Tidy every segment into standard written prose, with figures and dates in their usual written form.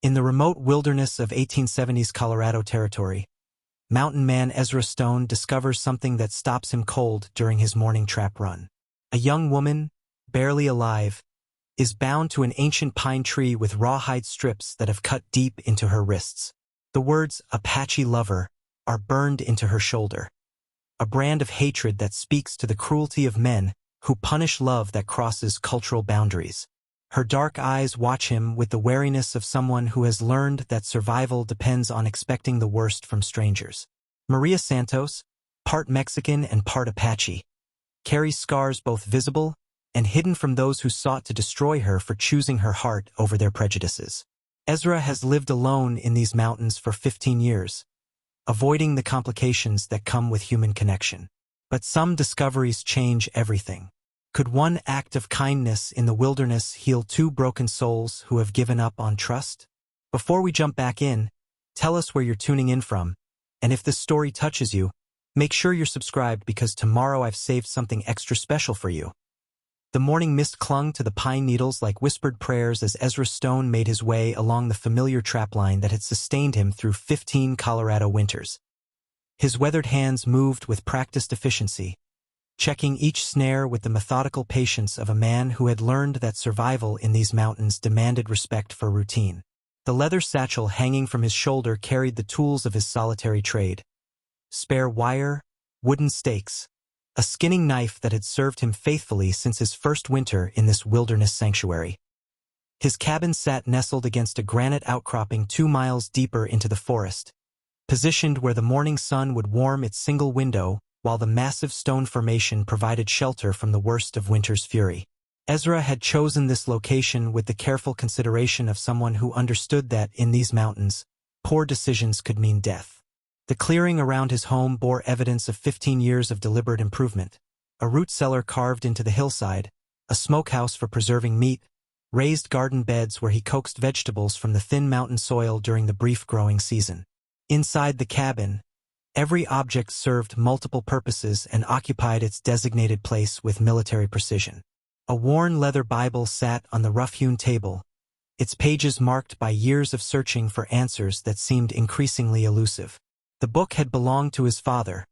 In the remote wilderness of 1870s Colorado territory, mountain man EZRA Stone discovers something that stops him cold during his morning trap run. A young woman, barely alive, is bound to an ancient pine tree with rawhide strips that have cut deep into her wrists. The words Apache Lover are burned into her shoulder, a brand of hatred that speaks to the cruelty of men who punish love that crosses cultural boundaries. Her dark eyes watch him with the wariness of someone who has learned that survival depends on expecting the worst from strangers. Maria SANTOS, part Mexican and part Apache, carries scars both visible and hidden from those who sought to destroy her for choosing her heart over their prejudices. EZRA has lived alone in these mountains for 15 years, avoiding the complications that come with human connection. But some discoveries change everything. Could one act of kindness in the wilderness heal two broken souls who have given up on trust? Before we jump back in, tell us where you're tuning in from, and if this story touches you, make sure you're subscribed because tomorrow I've saved something extra special for you. The morning mist clung to the pine needles like whispered prayers as EZRA Stone made his way along the familiar trapline that had sustained him through 15 Colorado winters. His weathered hands moved with practiced efficiency, checking each snare with the methodical patience of a man who had learned that survival in these mountains demanded respect for routine. The leather satchel hanging from his shoulder carried the tools of his solitary trade: spare wire, wooden stakes, a skinning knife that had served him faithfully since his first winter in this wilderness sanctuary. His cabin sat nestled against a granite outcropping 2 miles deeper into the forest, positioned where the morning sun would warm its single window while the massive stone formation provided shelter from the worst of winter's fury. EZRA had chosen this location with the careful consideration of someone who understood that, in these mountains, poor decisions could mean death. The clearing around his home bore evidence of 15 years of deliberate improvement: a root cellar carved into the hillside, a smokehouse for preserving meat, raised garden beds where he coaxed vegetables from the thin mountain soil during the brief growing season. Inside the cabin, every object served multiple purposes and occupied its designated place with military precision. A worn leather Bible sat on the rough-hewn table, its pages marked by years of searching for answers that seemed increasingly elusive. The book had belonged to his father,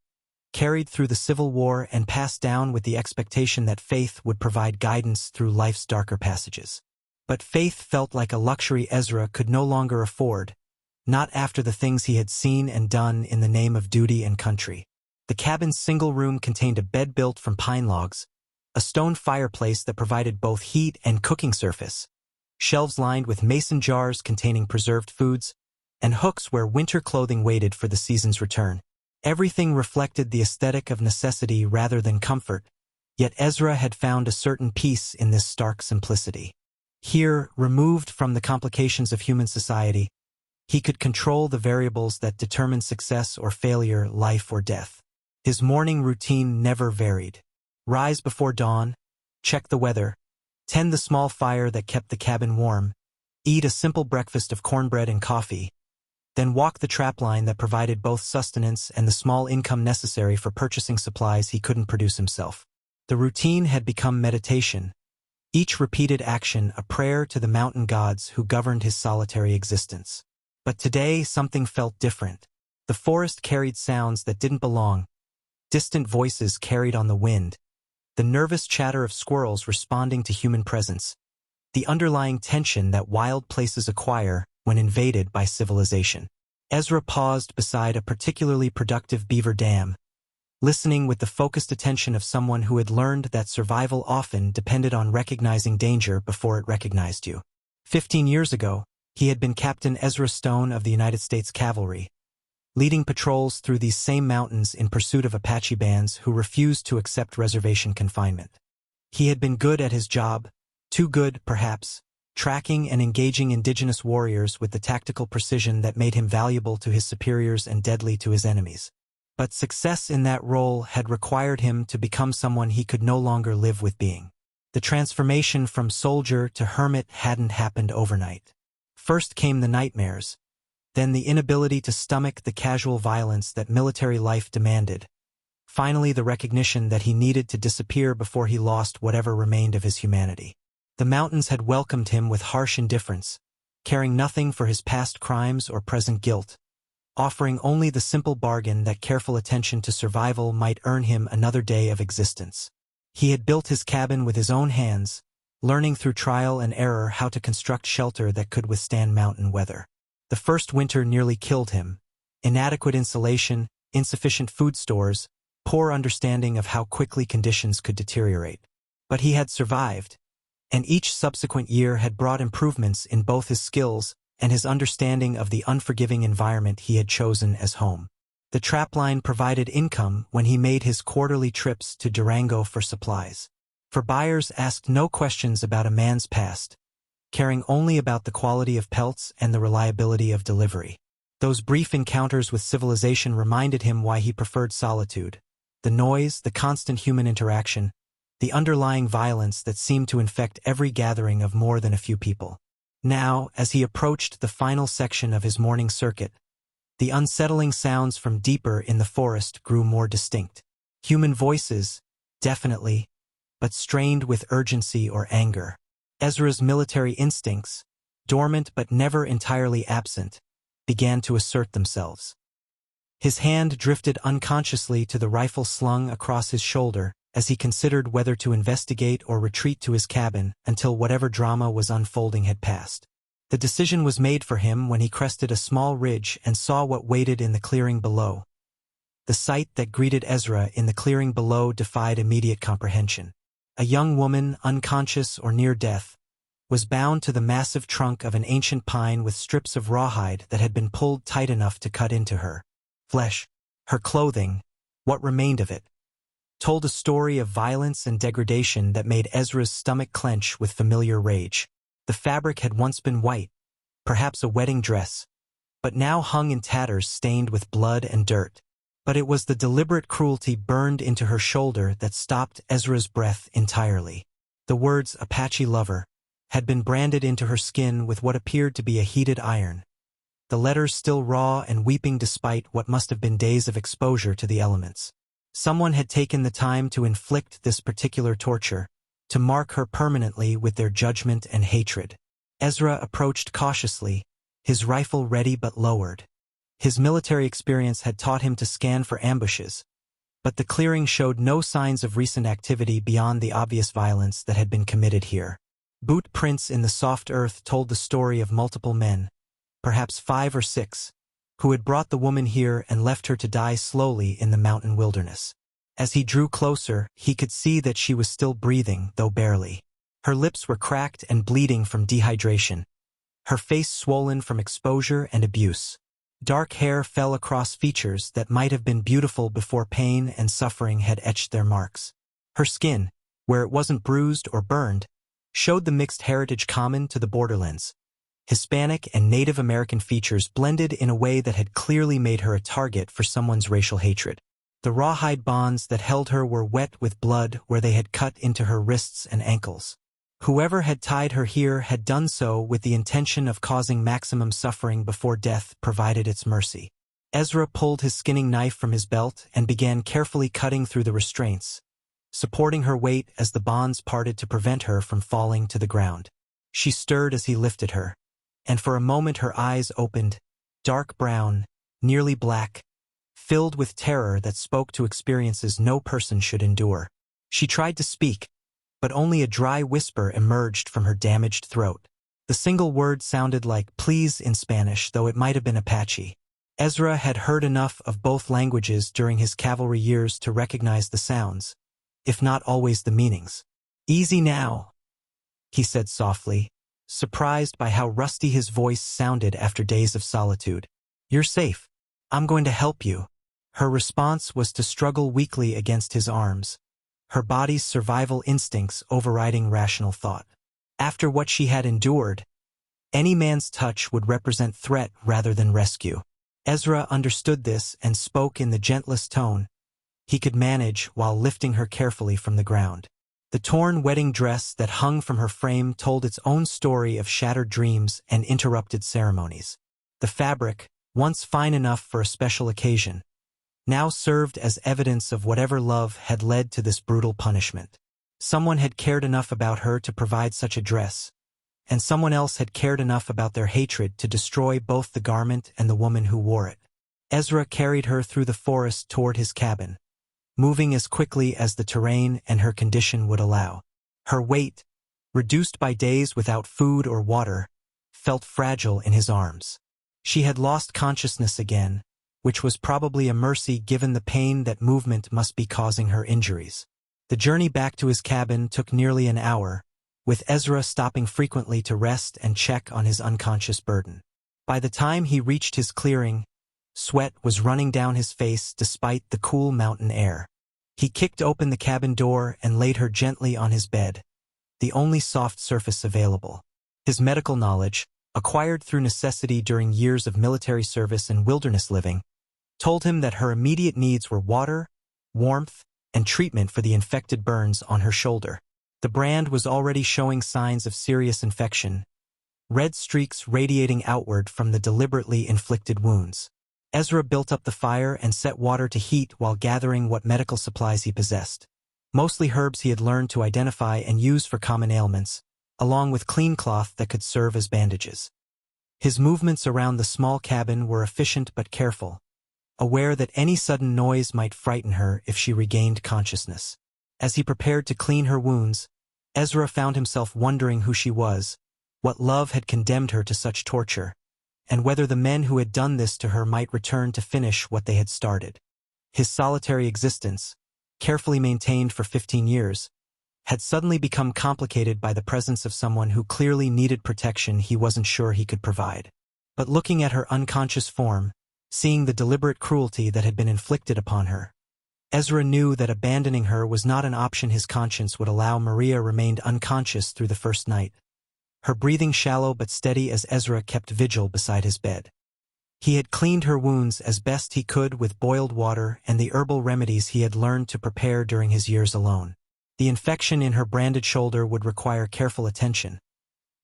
carried through the Civil War and passed down with the expectation that faith would provide guidance through life's darker passages. But faith felt like a luxury EZRA could no longer afford, not after the things he had seen and done in the name of duty and country. The cabin's single room contained a bed built from pine logs, a stone fireplace that provided both heat and cooking surface, shelves lined with mason jars containing preserved foods, and hooks where winter clothing waited for the season's return. Everything reflected the aesthetic of necessity rather than comfort, yet EZRA had found a certain peace in this stark simplicity. Here, removed from the complications of human society, he could control the variables that determine success or failure, life or death. His morning routine never varied: rise before dawn, check the weather, tend the small fire that kept the cabin warm, eat a simple breakfast of cornbread and coffee, then walk the trapline that provided both sustenance and the small income necessary for purchasing supplies he couldn't produce himself. The routine had become meditation, each repeated action a prayer to the mountain gods who governed his solitary existence. But today something felt different. The forest carried sounds that didn't belong, distant voices carried on the wind, the nervous chatter of squirrels responding to human presence, the underlying tension that wild places acquire when invaded by civilization. EZRA paused beside a particularly productive beaver dam, listening with the focused attention of someone who had learned that survival often depended on recognizing danger before it recognized you. 15 years ago, he had been Captain EZRA Stone of the United States Cavalry, leading patrols through these same mountains in pursuit of Apache bands who refused to accept reservation confinement. He had been good at his job, too good, perhaps, tracking and engaging indigenous warriors with the tactical precision that made him valuable to his superiors and deadly to his enemies. But success in that role had required him to become someone he could no longer live with being. The transformation from soldier to hermit hadn't happened overnight. First came the nightmares, then the inability to stomach the casual violence that military life demanded, finally the recognition that he needed to disappear before he lost whatever remained of his humanity. The mountains had welcomed him with harsh indifference, caring nothing for his past crimes or present guilt, offering only the simple bargain that careful attention to survival might earn him another day of existence. He had built his cabin with his own hands, learning through trial and error how to construct shelter that could withstand mountain weather. The first winter nearly killed him. Inadequate insulation, insufficient food stores, poor understanding of how quickly conditions could deteriorate. But he had survived, and each subsequent year had brought improvements in both his skills and his understanding of the unforgiving environment he had chosen as home. The trapline provided income when he made his quarterly trips to Durango for supplies. For buyers asked no questions about a man's past, caring only about the quality of pelts and the reliability of delivery. Those brief encounters with civilization reminded him why he preferred solitude. The noise, the constant human interaction, the underlying violence that seemed to infect every gathering of more than a few people. Now, as he approached the final section of his morning circuit, the unsettling sounds from deeper in the forest grew more distinct. Human voices, definitely, but strained with urgency or anger. Ezra's military instincts, dormant but never entirely absent, began to assert themselves. His hand drifted unconsciously to the rifle slung across his shoulder as he considered whether to investigate or retreat to his cabin until whatever drama was unfolding had passed. The decision was made for him when he crested a small ridge and saw what waited in the clearing below. The sight that greeted Ezra in the clearing below defied immediate comprehension. A young woman, unconscious or near death, was bound to the massive trunk of an ancient pine with strips of rawhide that had been pulled tight enough to cut into her flesh. Her clothing, what remained of it, told a story of violence and degradation that made Ezra's stomach clench with familiar rage. The fabric had once been white, perhaps a wedding dress, but now hung in tatters stained with blood and dirt. But it was the deliberate cruelty burned into her shoulder that stopped Ezra's breath entirely. The words "Apache Lover" had been branded into her skin with what appeared to be a heated iron, the letters still raw and weeping despite what must have been days of exposure to the elements. Someone had taken the time to inflict this particular torture, to mark her permanently with their judgment and hatred. Ezra approached cautiously, his rifle ready but lowered. His military experience had taught him to scan for ambushes, but the clearing showed no signs of recent activity beyond the obvious violence that had been committed here. Boot prints in the soft earth told the story of multiple men, perhaps 5 or 6, who had brought the woman here and left her to die slowly in the mountain wilderness. As he drew closer, he could see that she was still breathing, though barely. Her lips were cracked and bleeding from dehydration, her face swollen from exposure and abuse. Dark hair fell across features that might have been beautiful before pain and suffering had etched their marks. Her skin, where it wasn't bruised or burned, showed the mixed heritage common to the borderlands. Hispanic and Native American features blended in a way that had clearly made her a target for someone's racial hatred. The rawhide bonds that held her were wet with blood where they had cut into her wrists and ankles. Whoever had tied her here had done so with the intention of causing maximum suffering before death provided its mercy. Ezra pulled his skinning knife from his belt and began carefully cutting through the restraints, supporting her weight as the bonds parted to prevent her from falling to the ground. She stirred as he lifted her, and for a moment her eyes opened, dark brown, nearly black, filled with terror that spoke to experiences no person should endure. She tried to speak, but only a dry whisper emerged from her damaged throat. The single word sounded like "please" in Spanish, though it might have been Apache. Ezra had heard enough of both languages during his cavalry years to recognize the sounds, if not always the meanings. "Easy now," he said softly, surprised by how rusty his voice sounded after days of solitude. "You're safe. I'm going to help you." Her response was to struggle weakly against his arms, her body's survival instincts overriding rational thought. After what she had endured, any man's touch would represent threat rather than rescue. Ezra understood this and spoke in the gentlest tone he could manage while lifting her carefully from the ground. The torn wedding dress that hung from her frame told its own story of shattered dreams and interrupted ceremonies. The fabric, once fine enough for a special occasion, now served as evidence of whatever love had led to this brutal punishment. Someone had cared enough about her to provide such a dress, and someone else had cared enough about their hatred to destroy both the garment and the woman who wore it. Ezra carried her through the forest toward his cabin, moving as quickly as the terrain and her condition would allow. Her weight, reduced by days without food or water, felt fragile in his arms. She had lost consciousness again, which was probably a mercy given the pain that movement must be causing her injuries. The journey back to his cabin took nearly an hour, with Ezra stopping frequently to rest and check on his unconscious burden. By the time he reached his clearing, sweat was running down his face despite the cool mountain air. He kicked open the cabin door and laid her gently on his bed, the only soft surface available. His medical knowledge, acquired through necessity during years of military service and wilderness living, told him that her immediate needs were water, warmth, and treatment for the infected burns on her shoulder. The brand was already showing signs of serious infection, red streaks radiating outward from the deliberately inflicted wounds. Ezra built up the fire and set water to heat while gathering what medical supplies he possessed, mostly herbs he had learned to identify and use for common ailments, along with clean cloth that could serve as bandages. His movements around the small cabin were efficient but careful, aware that any sudden noise might frighten her if she regained consciousness. As he prepared to clean her wounds, Ezra found himself wondering who she was, what love had condemned her to such torture, and whether the men who had done this to her might return to finish what they had started. His solitary existence, carefully maintained for 15 years, had suddenly become complicated by the presence of someone who clearly needed protection he wasn't sure he could provide. But looking at her unconscious form, seeing the deliberate cruelty that had been inflicted upon her, Ezra knew that abandoning her was not an option his conscience would allow. Maria remained unconscious through the first night, her breathing shallow but steady as Ezra kept vigil beside his bed. He had cleaned her wounds as best he could with boiled water and the herbal remedies he had learned to prepare during his years alone. The infection in her branded shoulder would require careful attention,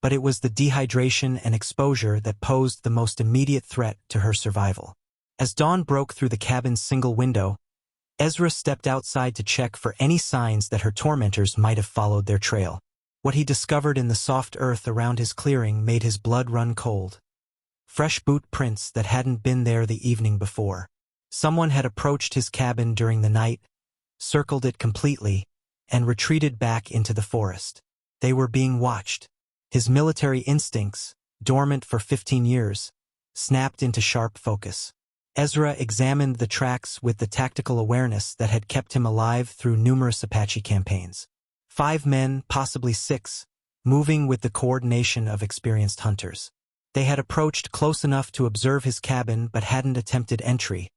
but it was the dehydration and exposure that posed the most immediate threat to her survival. As dawn broke through the cabin's single window, Ezra stepped outside to check for any signs that her tormentors might have followed their trail. What he discovered in the soft earth around his clearing made his blood run cold. Fresh boot prints that hadn't been there the evening before. Someone had approached his cabin during the night, circled it completely, and retreated back into the forest. They were being watched. His military instincts, dormant for 15 years, snapped into sharp focus. Ezra examined the tracks with the tactical awareness that had kept him alive through numerous Apache campaigns. 5 men, possibly 6, moving with the coordination of experienced hunters. They had approached close enough to observe his cabin but hadn't attempted entry,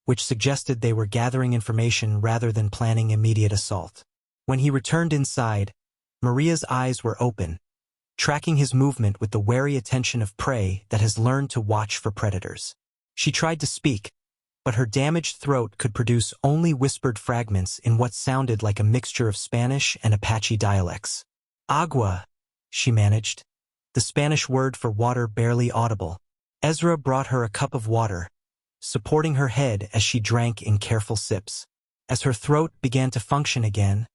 which suggested they were gathering information rather than planning immediate assault. When he returned inside, Maria's eyes were open, tracking his movement with the wary attention of prey that has learned to watch for predators. She tried to speak, but her damaged throat could produce only whispered fragments in what sounded like a mixture of Spanish and Apache dialects. Agua, she managed, the Spanish word for water barely audible. Ezra brought her a cup of water, supporting her head as she drank in careful sips. As her throat began to function again,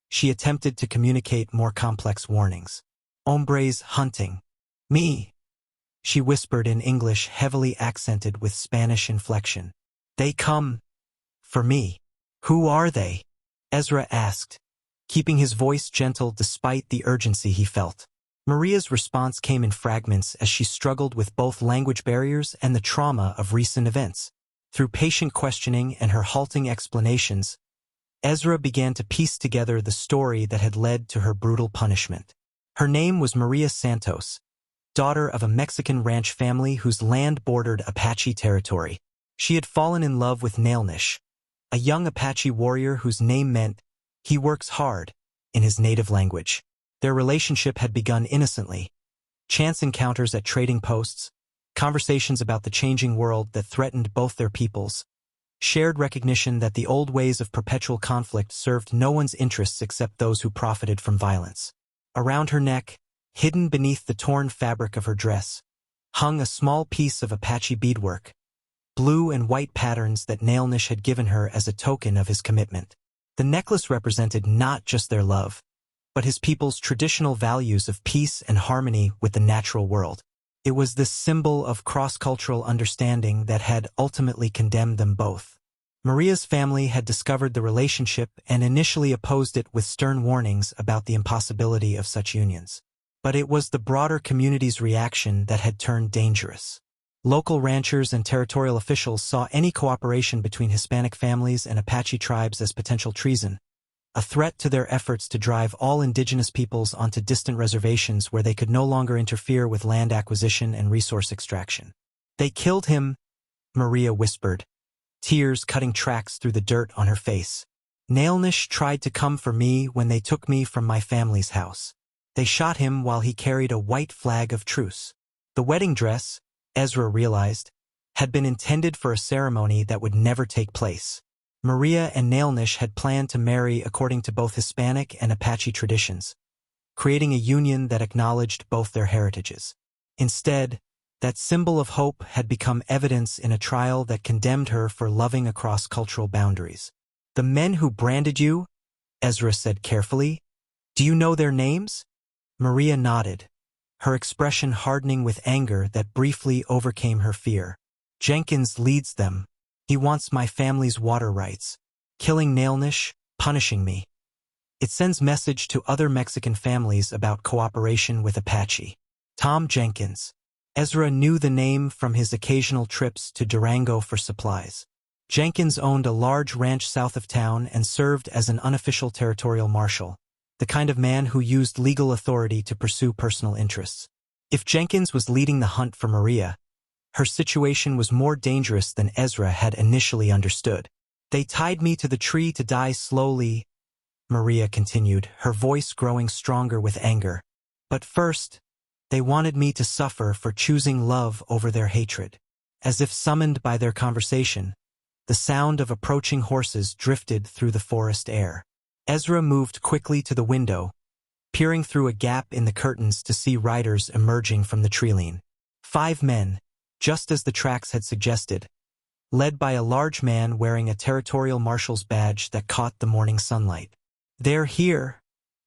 she attempted to communicate more complex warnings. Hombres hunting. Me, she whispered in English heavily accented with Spanish inflection. They come for me. Who are they? Ezra asked, keeping his voice gentle despite the urgency he felt. Maria's response came in fragments as she struggled with both language barriers and the trauma of recent events. Through patient questioning and her halting explanations, Ezra began to piece together the story that had led to her brutal punishment. Her name was Maria SANTOS, daughter of a Mexican ranch family whose land bordered Apache territory. She had fallen in love with Nailnish, a young Apache warrior whose name meant, "He works hard," in his native language. Their relationship had begun innocently. Chance encounters at trading posts, conversations about the changing world that threatened both their peoples, shared recognition that the old ways of perpetual conflict served no one's interests except those who profited from violence. Around her neck, hidden beneath the torn fabric of her dress, hung a small piece of Apache beadwork, blue and white patterns that Nailnish had given her as a token of his commitment. The necklace represented not just their love, but his people's traditional values of peace and harmony with the natural world. It was this symbol of cross-cultural understanding that had ultimately condemned them both. Maria's family had discovered the relationship and initially opposed it with stern warnings about the impossibility of such unions. But it was the broader community's reaction that had turned dangerous. Local ranchers and territorial officials saw any cooperation between Hispanic families and Apache tribes as potential treason, a threat to their efforts to drive all indigenous peoples onto distant reservations where they could no longer interfere with land acquisition and resource extraction. "They killed him," Maria whispered, tears cutting tracks through the dirt on her face. "Nailnish tried to come for me when they took me from my family's house. They shot him while he carried a white flag of truce." The wedding dress, Ezra realized, had been intended for a ceremony that would never take place. Maria and Nailnish had planned to marry according to both Hispanic and Apache traditions, creating a union that acknowledged both their heritages. Instead, that symbol of hope had become evidence in a trial that condemned her for loving across cultural boundaries. "The men who branded you," Ezra said carefully, "do you know their names?" Maria nodded, her expression hardening with anger that briefly overcame her fear. "Jenkins leads them. He wants my family's water rights. Killing Nailnish, punishing me. It sends message to other Mexican families about cooperation with Apache." Tom Jenkins. Ezra knew the name from his occasional trips to Durango for supplies. Jenkins owned a large ranch south of town and served as an unofficial territorial marshal, the kind of man who used legal authority to pursue personal interests. If Jenkins was leading the hunt for Maria, her situation was more dangerous than Ezra had initially understood. "They tied me to the tree to die slowly," Maria continued, her voice growing stronger with anger. "But first, they wanted me to suffer for choosing love over their hatred." As if summoned by their conversation, the sound of approaching horses drifted through the forest air. Ezra moved quickly to the window, peering through a gap in the curtains to see riders emerging from the treeline. 5 men, just as the tracks had suggested, led by a large man wearing a territorial marshal's badge that caught the morning sunlight. "They're here,"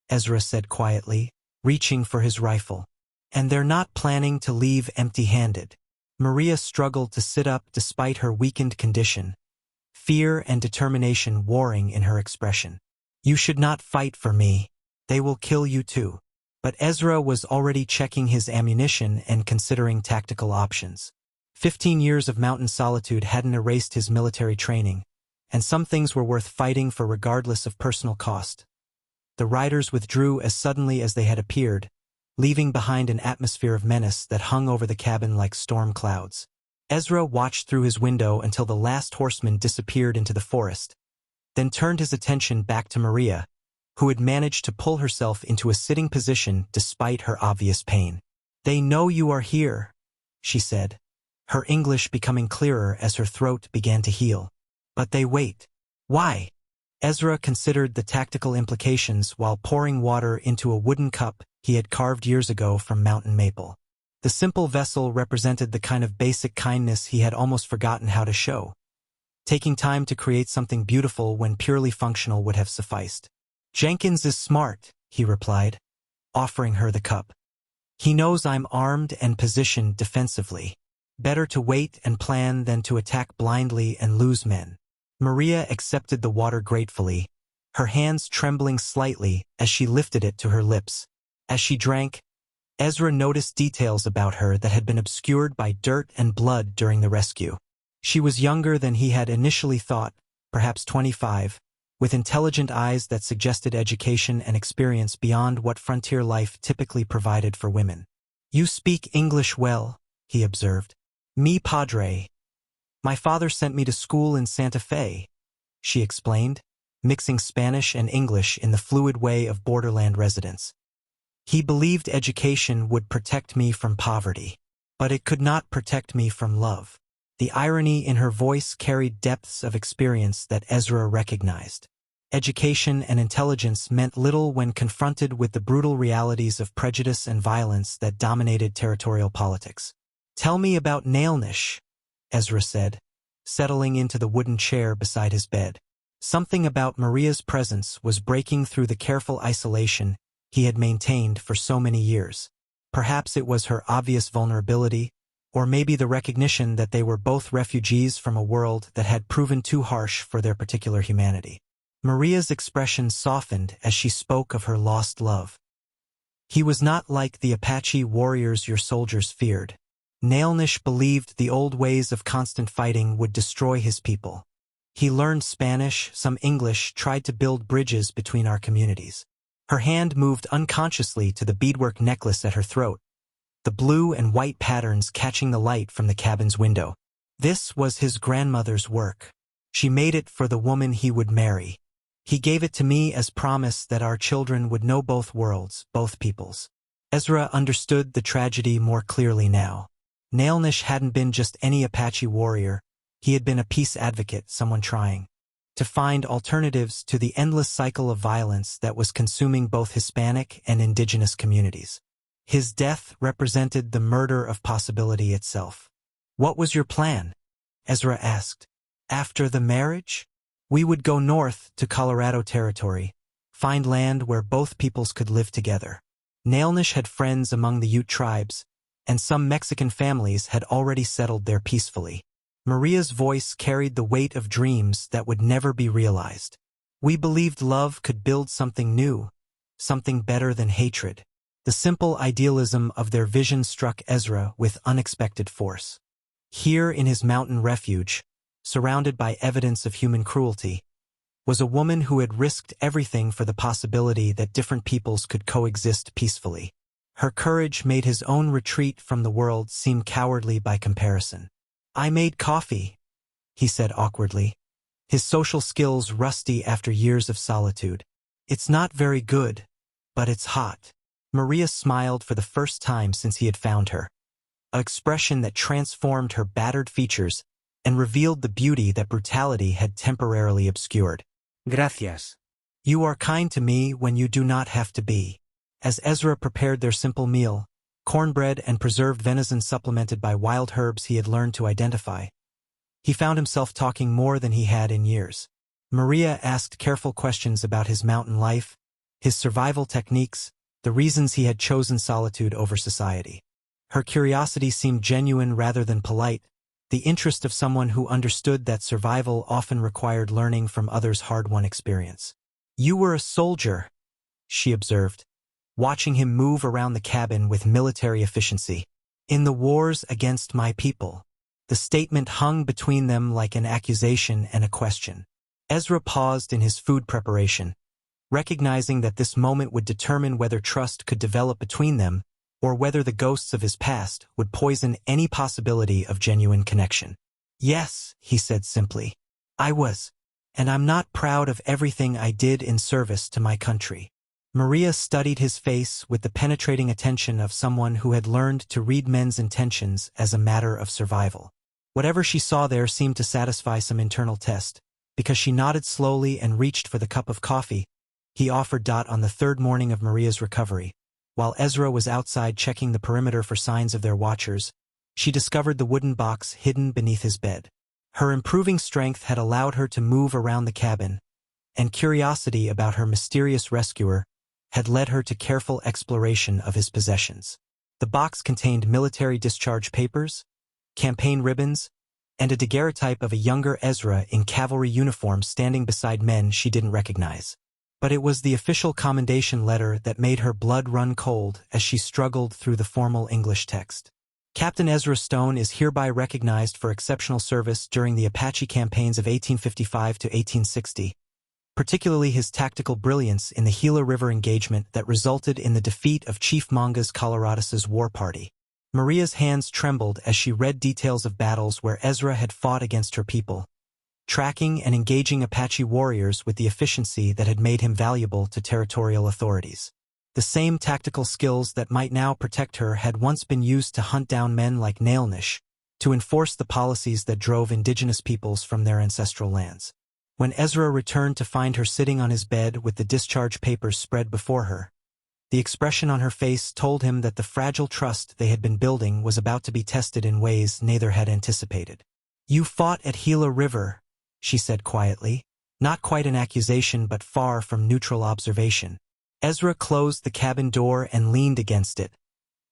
Ezra said quietly, reaching for his rifle. "And they're not planning to leave empty-handed." Maria struggled to sit up despite her weakened condition, fear and determination warring in her expression. "You should not fight for me. They will kill you too." But Ezra was already checking his ammunition and considering tactical options. 15 years of mountain solitude hadn't erased his military training, and some things were worth fighting for regardless of personal cost. The riders withdrew as suddenly as they had appeared, leaving behind an atmosphere of menace that hung over the cabin like storm clouds. Ezra watched through his window until the last horseman disappeared into the forest, then turned his attention back to Maria, who had managed to pull herself into a sitting position despite her obvious pain. "They know you are here," she said, her English becoming clearer as her throat began to heal. "But they wait. Why?" Ezra considered the tactical implications while pouring water into a wooden cup he had carved years ago from mountain maple. The simple vessel represented the kind of basic kindness he had almost forgotten how to show, taking time to create something beautiful when purely functional would have sufficed. "Jenkins is smart," he replied, offering her the cup. "He knows I'm armed and positioned defensively. Better to wait and plan than to attack blindly and lose men." Maria accepted the water gratefully, her hands trembling slightly as she lifted it to her lips. As she drank, Ezra noticed details about her that had been obscured by dirt and blood during the rescue. She was younger than he had initially thought, perhaps 25, with intelligent eyes that suggested education and experience beyond what frontier life typically provided for women. "You speak English well," he observed. "Mi padre. My father sent me to school in Santa Fe," she explained, mixing Spanish and English in the fluid way of borderland residents. "He believed education would protect me from poverty, but it could not protect me from love." The irony in her voice carried depths of experience that Ezra recognized. Education and intelligence meant little when confronted with the brutal realities of prejudice and violence that dominated territorial politics. "Tell me about Nailnish," Ezra said, settling into the wooden chair beside his bed. Something about Maria's presence was breaking through the careful isolation he had maintained for so many years. Perhaps it was her obvious vulnerability, or maybe the recognition that they were both refugees from a world that had proven too harsh for their particular humanity. Maria's expression softened as she spoke of her lost love. He was not like the Apache warriors your soldiers feared. Nailnish believed the old ways of constant fighting would destroy his people. He learned Spanish, some English, tried to build bridges between our communities. Her hand moved unconsciously to the beadwork necklace at her throat, the blue and white patterns catching the light from the cabin's window. This was his grandmother's work. She made it for the woman he would marry. He gave it to me as promise that our children would know both worlds, both peoples. Ezra understood the tragedy more clearly now. Nailnish hadn't been just any Apache warrior. He had been a peace advocate, someone trying to find alternatives to the endless cycle of violence that was consuming both Hispanic and indigenous communities. His death represented the murder of possibility itself. "What was your plan?" Ezra asked. "After the marriage? We would go north to Colorado Territory, find land where both peoples could live together." Nailnish had friends among the Ute tribes, and some Mexican families had already settled there peacefully. Maria's voice carried the weight of dreams that would never be realized. "We believed love could build something new, something better than hatred." The simple idealism of their vision struck Ezra with unexpected force. Here in his mountain refuge, surrounded by evidence of human cruelty, was a woman who had risked everything for the possibility that different peoples could coexist peacefully. Her courage made his own retreat from the world seem cowardly by comparison. "I made coffee," he said awkwardly, his social skills rusty after years of solitude. "It's not very good, but it's hot." Maria smiled for the first time since he had found her, an expression that transformed her battered features and revealed the beauty that brutality had temporarily obscured. "Gracias. You are kind to me when you do not have to be." As Ezra prepared their simple meal, cornbread and preserved venison supplemented by wild herbs he had learned to identify, he found himself talking more than he had in years. Maria asked careful questions about his mountain life, his survival techniques, the reasons he had chosen solitude over society. Her curiosity seemed genuine rather than polite, the interest of someone who understood that survival often required learning from others' hard-won experience. "You were a soldier," she observed, watching him move around the cabin with military efficiency. "In the wars against my people." The statement hung between them like an accusation and a question. Ezra paused in his food preparation, recognizing that this moment would determine whether trust could develop between them or whether the ghosts of his past would poison any possibility of genuine connection. "Yes," he said simply. "I was. And I'm not proud of everything I did in service to my country." Maria studied his face with the penetrating attention of someone who had learned to read men's intentions as a matter of survival. Whatever she saw there seemed to satisfy some internal test, because she nodded slowly and reached for the cup of coffee he offered on the third morning of Maria's recovery. While Ezra was outside checking the perimeter for signs of their watchers, she discovered the wooden box hidden beneath his bed. Her improving strength had allowed her to move around the cabin, and curiosity about her mysterious rescuer had led her to careful exploration of his possessions. The box contained military discharge papers, campaign ribbons, and a daguerreotype of a younger Ezra in cavalry uniform standing beside men she didn't recognize. But it was the official commendation letter that made her blood run cold as she struggled through the formal English text. "Captain Ezra Stone is hereby recognized for exceptional service during the Apache campaigns of 1855 to 1860, particularly his tactical brilliance in the Gila River engagement that resulted in the defeat of Chief Monga's Colorados's war party." Maria's hands trembled as she read details of battles where Ezra had fought against her people, tracking and engaging Apache warriors with the efficiency that had made him valuable to territorial authorities. The same tactical skills that might now protect her had once been used to hunt down men like Nailnish, to enforce the policies that drove indigenous peoples from their ancestral lands. When Ezra returned to find her sitting on his bed with the discharge papers spread before her, the expression on her face told him that the fragile trust they had been building was about to be tested in ways neither had anticipated. "You fought at Gila River," she said quietly, not quite an accusation but far from neutral observation. Ezra closed the cabin door and leaned against it,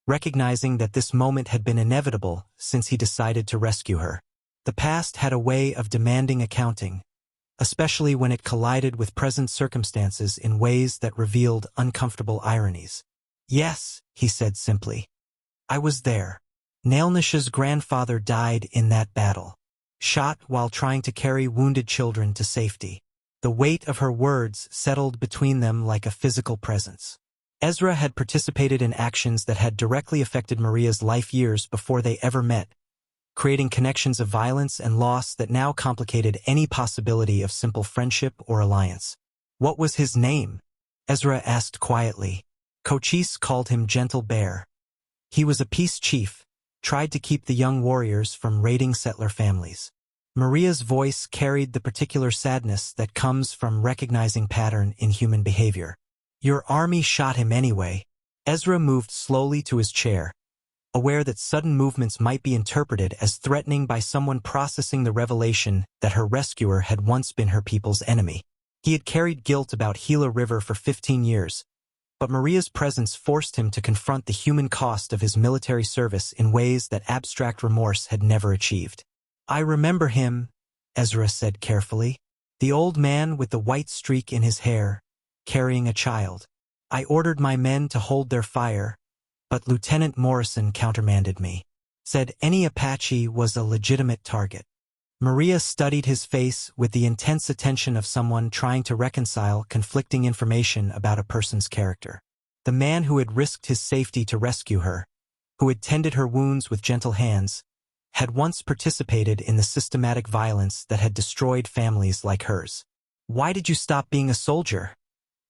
recognizing that this moment had been inevitable since he decided to rescue her. The past had a way of demanding accounting, especially when it collided with present circumstances in ways that revealed uncomfortable ironies. "Yes," he said simply. "I was there. Nailnish's grandfather died in that battle, shot while trying to carry wounded children to safety." The weight of her words settled between them like a physical presence. Ezra had participated in actions that had directly affected Maria's life years before they ever met, creating connections of violence and loss that now complicated any possibility of simple friendship or alliance. "What was his name?" Ezra asked quietly. Cochise called him Gentle Bear. He was a peace chief, tried to keep the young warriors from raiding settler families. Maria's voice carried the particular sadness that comes from recognizing pattern in human behavior. "Your army shot him anyway." Ezra moved slowly to his chair, aware that sudden movements might be interpreted as threatening by someone processing the revelation that her rescuer had once been her people's enemy. He had carried guilt about Gila River for 15 years, but Maria's presence forced him to confront the human cost of his military service in ways that abstract remorse had never achieved. "I remember him," Ezra said carefully. "The old man with the white streak in his hair, carrying a child. I ordered my men to hold their fire, but Lieutenant Morrison countermanded me. Said any Apache was a legitimate target." Maria studied his face with the intense attention of someone trying to reconcile conflicting information about a person's character. The man who had risked his safety to rescue her, who had tended her wounds with gentle hands, had once participated in the systematic violence that had destroyed families like hers. "Why did you stop being a soldier?"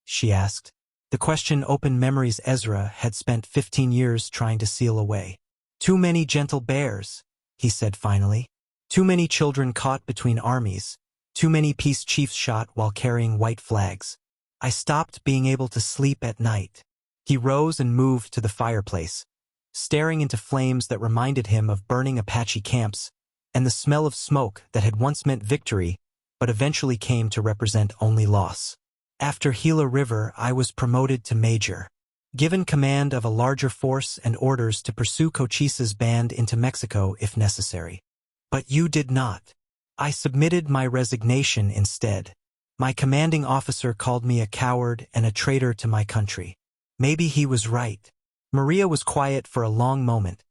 she asked. The question opened memories Ezra had spent 15 years trying to seal away. "Too many gentle bears," he said finally. "Too many children caught between armies. Too many peace chiefs shot while carrying white flags. I stopped being able to sleep at night." He rose and moved to the fireplace, staring into flames that reminded him of burning Apache camps and the smell of smoke that had once meant victory but eventually came to represent only loss. "After Gila River, I was promoted to major, given command of a larger force and orders to pursue Cochise's band into Mexico if necessary. But you did not. I submitted my resignation instead. My commanding officer called me a coward and a traitor to my country. Maybe he was right." Maria was quiet for a long moment,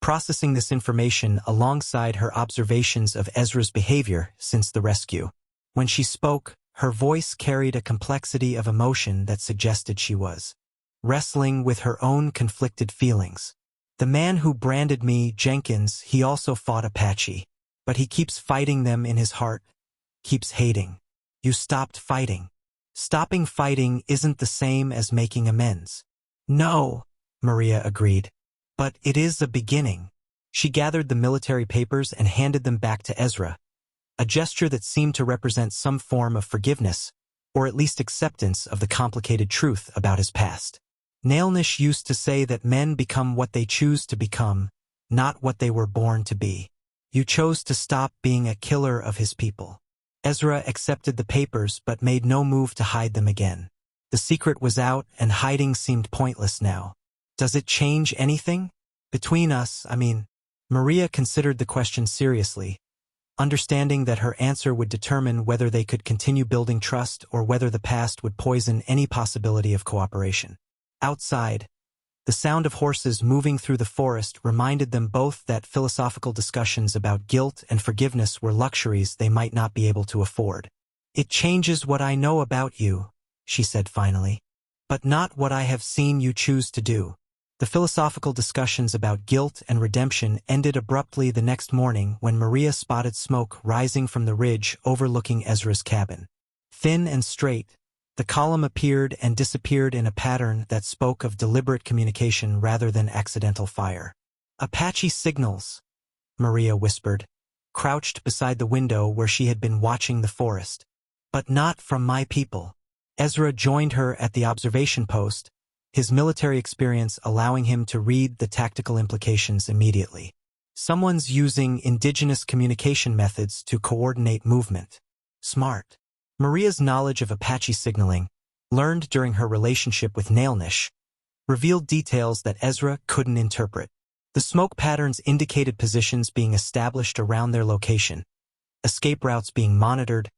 processing this information alongside her observations of Ezra's behavior since the rescue. When she spoke, her voice carried a complexity of emotion that suggested she was wrestling with her own conflicted feelings. "The man who branded me, Jenkins, he also fought Apache, but he keeps fighting them in his heart, keeps hating. You stopped fighting. Stopping fighting isn't the same as making amends." "No," Maria agreed. "But it is a beginning." She gathered the military papers and handed them back to Ezra, a gesture that seemed to represent some form of forgiveness, or at least acceptance of the complicated truth about his past. "Nailnish used to say that men become what they choose to become, not what they were born to be. You chose to stop being a killer of his people." Ezra accepted the papers but made no move to hide them again. The secret was out and hiding seemed pointless now. "Does it change anything? Between us, I mean." Maria considered the question seriously, understanding that her answer would determine whether they could continue building trust or whether the past would poison any possibility of cooperation. Outside, the sound of horses moving through the forest reminded them both that philosophical discussions about guilt and forgiveness were luxuries they might not be able to afford. "It changes what I know about you," she said finally, "but not what I have seen you choose to do." The philosophical discussions about guilt and redemption ended abruptly the next morning when Maria spotted smoke rising from the ridge overlooking Ezra's cabin. Thin and straight, the column appeared and disappeared in a pattern that spoke of deliberate communication rather than accidental fire. "Apache signals," Maria whispered, crouched beside the window where she had been watching the forest. "But not from my people." Ezra joined her at the observation post, his military experience allowing him to read the tactical implications immediately. Someone's using indigenous communication methods to coordinate movement. Smart. Maria's knowledge of Apache signaling, learned during her relationship with Nailnish, revealed details that Ezra couldn't interpret. The smoke patterns indicated positions being established around their location, escape routes being monitored,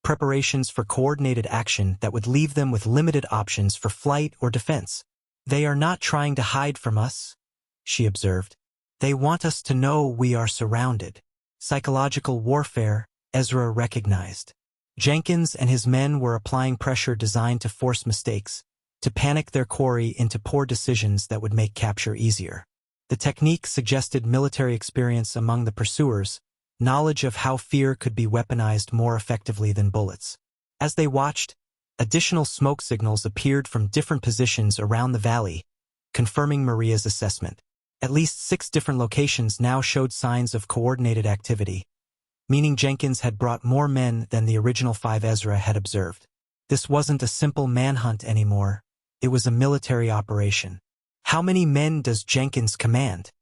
preparations for coordinated action that would leave them with limited options for flight or defense. "They are not trying to hide from us," she observed. "They want us to know we are surrounded." Psychological warfare, Ezra recognized. Jenkins and his men were applying pressure designed to force mistakes, to panic their quarry into poor decisions that would make capture easier. The technique suggested military experience among the pursuers, knowledge of how fear could be weaponized more effectively than bullets. As they watched, additional smoke signals appeared from different positions around the valley, confirming Maria's assessment. At least 6 different locations now showed signs of coordinated activity, meaning Jenkins had brought more men than the original 5 Ezra had observed. This wasn't a simple manhunt anymore, it was a military operation. "How many men does Jenkins command?"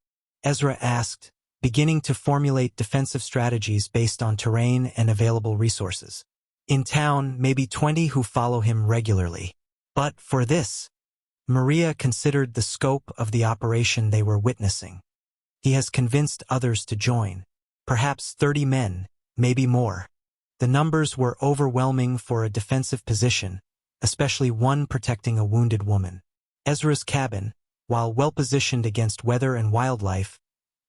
Ezra asked, beginning to formulate defensive strategies based on terrain and available resources. "In town, maybe 20 who follow him regularly. But for this," Maria considered the scope of the operation they were witnessing. "He has convinced others to join. Perhaps 30 men, maybe more." The numbers were overwhelming for a defensive position, especially one protecting a wounded woman. Ezra's cabin, while well-positioned against weather and wildlife,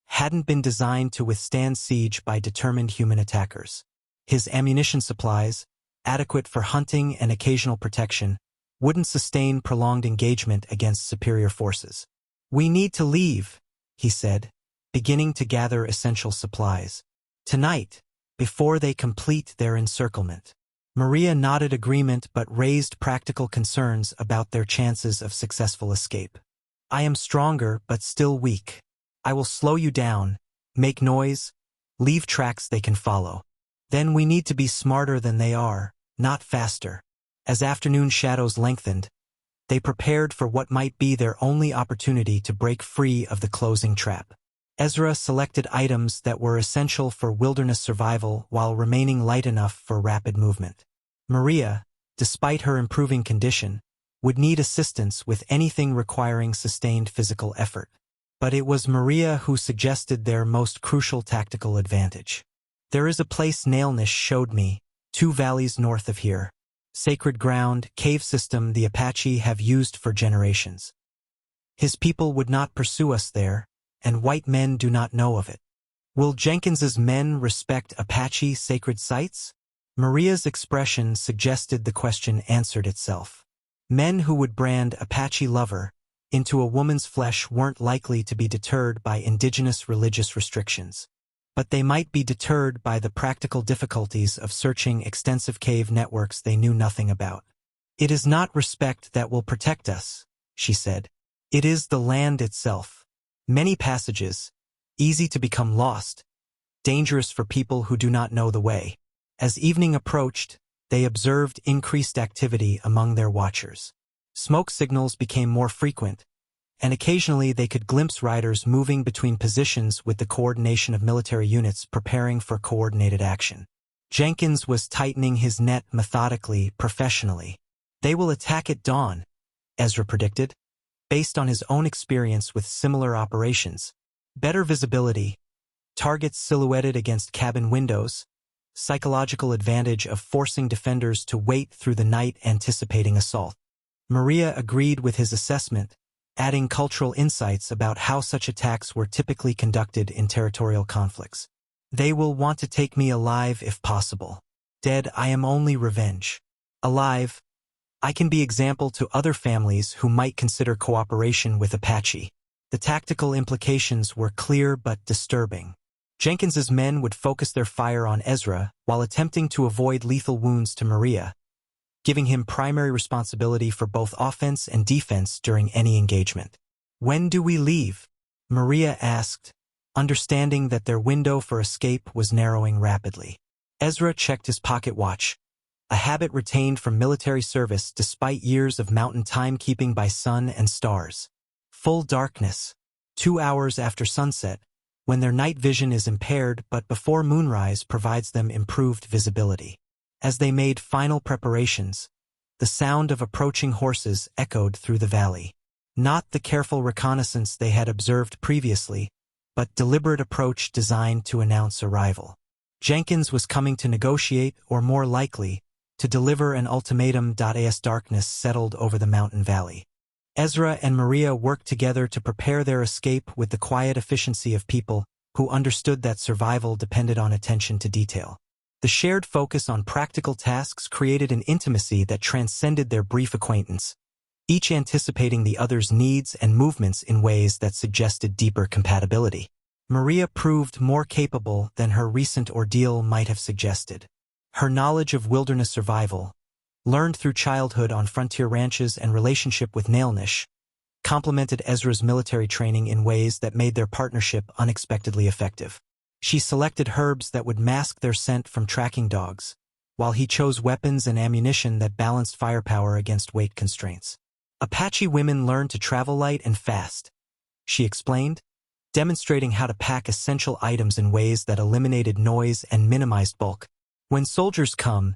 hadn't been designed to withstand siege by determined human attackers. His ammunition supplies, adequate for hunting and occasional protection, wouldn't sustain prolonged engagement against superior forces. "We need to leave," he said, beginning to gather essential supplies. "Tonight, before they complete their encirclement." Maria nodded agreement but raised practical concerns about their chances of successful escape. "I am stronger but still weak. I will slow you down, make noise, leave tracks they can follow. Then we need to be smarter than they are, not faster." As afternoon shadows lengthened, they prepared for what might be their only opportunity to break free of the closing trap. Ezra selected items that were essential for wilderness survival while remaining light enough for rapid movement. Maria, despite her improving condition, would need assistance with anything requiring sustained physical effort. But it was Maria who suggested their most crucial tactical advantage. "There is a place Nailnish showed me, 2 valleys north of here. Sacred ground, cave system the Apache have used for generations. His people would not pursue us there, and white men do not know of it. Will Jenkins's men respect Apache sacred sites?" Maria's expression suggested the question answered itself. Men who would brand Apache Lover into a woman's flesh weren't likely to be deterred by indigenous religious restrictions. But they might be deterred by the practical difficulties of searching extensive cave networks they knew nothing about. "It is not respect that will protect us," she said. "It is the land itself. Many passages, easy to become lost, dangerous for people who do not know the way." As evening approached, they observed increased activity among their watchers. Smoke signals became more frequent, and occasionally they could glimpse riders moving between positions with the coordination of military units preparing for coordinated action. Jenkins was tightening his net methodically, professionally. "They will attack at dawn," Ezra predicted, based on his own experience with similar operations. Better visibility, targets silhouetted against cabin windows, psychological advantage of forcing defenders to wait through the night anticipating assault. Maria agreed with his assessment, adding cultural insights about how such attacks were typically conducted in territorial conflicts. "They will want to take me alive if possible. Dead, I am only revenge. Alive, I can be example to other families who might consider cooperation with Apache." The tactical implications were clear but disturbing. Jenkins's men would focus their fire on Ezra while attempting to avoid lethal wounds to Maria, giving him primary responsibility for both offense and defense during any engagement. "When do we leave?" Maria asked, understanding that their window for escape was narrowing rapidly. Ezra checked his pocket watch, a habit retained from military service despite years of mountain timekeeping by sun and stars. Full darkness, 2 hours after sunset, when their night vision is impaired but before moonrise provides them improved visibility. As they made final preparations, The sound of approaching horses echoed through the valley. Not the careful reconnaissance they had observed previously, but deliberate approach designed to announce arrival. Jenkins was coming to negotiate, or more likely, to deliver an ultimatum. As darkness settled over the mountain valley, Ezra and Maria worked together to prepare their escape with the quiet efficiency of people who understood that survival depended on attention to detail. The shared focus on practical tasks created an intimacy that transcended their brief acquaintance, each anticipating the other's needs and movements in ways that suggested deeper compatibility. Maria proved more capable than her recent ordeal might have suggested. Her knowledge of wilderness survival, learned through childhood on frontier ranches and relationship with Nailnish, complemented Ezra's military training in ways that made their partnership unexpectedly effective. She selected herbs that would mask their scent from tracking dogs, while he chose weapons and ammunition that balanced firepower against weight constraints. Apache women learned to travel light and fast, she explained, demonstrating how to pack essential items in ways that eliminated noise and minimized bulk. When soldiers come,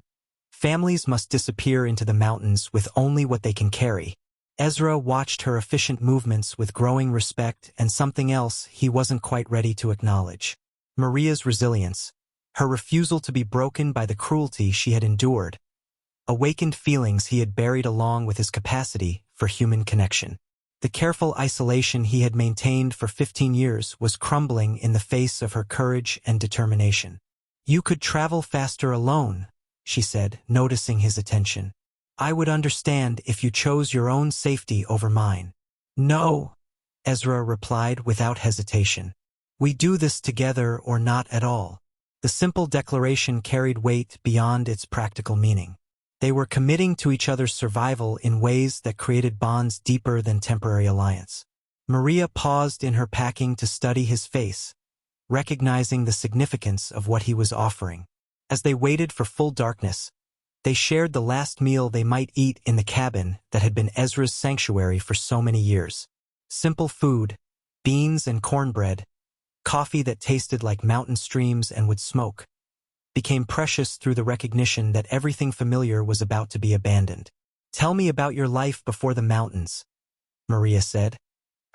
families must disappear into the mountains with only what they can carry. Ezra watched her efficient movements with growing respect and something else he wasn't quite ready to acknowledge. Maria's resilience, her refusal to be broken by the cruelty she had endured, awakened feelings he had buried along with his capacity for human connection. The careful isolation he had maintained for 15 years was crumbling in the face of her courage and determination. "You could travel faster alone," she said, noticing his attention. "I would understand if you chose your own safety over mine." "No," Ezra replied without hesitation. "We do this together or not at all." The simple declaration carried weight beyond its practical meaning. They were committing to each other's survival in ways that created bonds deeper than temporary alliance. Maria paused in her packing to study his face, recognizing the significance of what he was offering. As they waited for full darkness, they shared the last meal they might eat in the cabin that had been Ezra's sanctuary for so many years. Simple food, beans and cornbread, coffee that tasted like mountain streams and would smoke, became precious through the recognition that everything familiar was about to be abandoned. "Tell me about your life before the mountains," Maria said,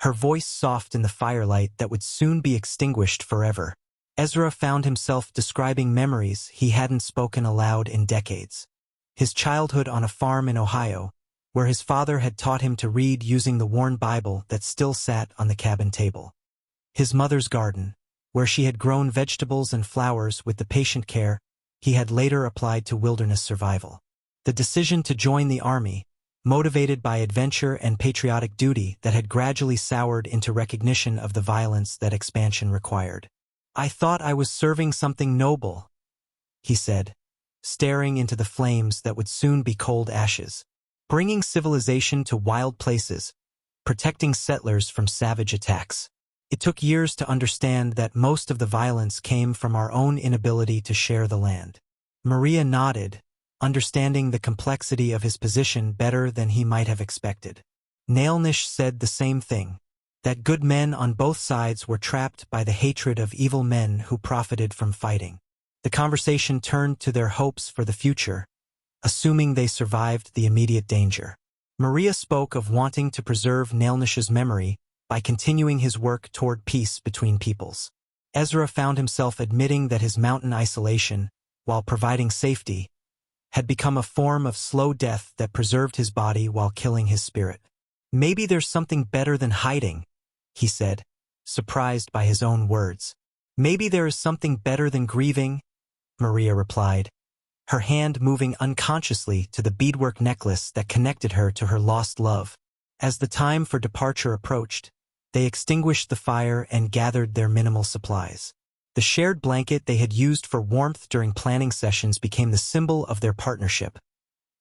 her voice soft in the firelight that would soon be extinguished forever. Ezra found himself describing memories he hadn't spoken aloud in decades. His childhood on a farm in Ohio, where his father had taught him to read using the worn Bible that still sat on the cabin table. His mother's garden, where she had grown vegetables and flowers with the patient care he had later applied to wilderness survival. The decision to join the army, motivated by adventure and patriotic duty that had gradually soured into recognition of the violence that expansion required. "I thought I was serving something noble," he said, staring into the flames that would soon be cold ashes. "Bringing civilization to wild places, protecting settlers from savage attacks." It took years to understand that most of the violence came from our own inability to share the land. Maria nodded, understanding the complexity of his position better than he might have expected. Nailnish said the same thing, that good men on both sides were trapped by the hatred of evil men who profited from fighting. The conversation turned to their hopes for the future, assuming they survived the immediate danger. Maria spoke of wanting to preserve Nailnish's memory by continuing his work toward peace between peoples. Ezra found himself admitting that his mountain isolation, while providing safety, had become a form of slow death that preserved his body while killing his spirit. "Maybe there's something better than hiding," he said, surprised by his own words. "Maybe there is something better than grieving," Maria replied, her hand moving unconsciously to the beadwork necklace that connected her to her lost love. As the time for departure approached, they extinguished the fire and gathered their minimal supplies. The shared blanket they had used for warmth during planning sessions became the symbol of their partnership.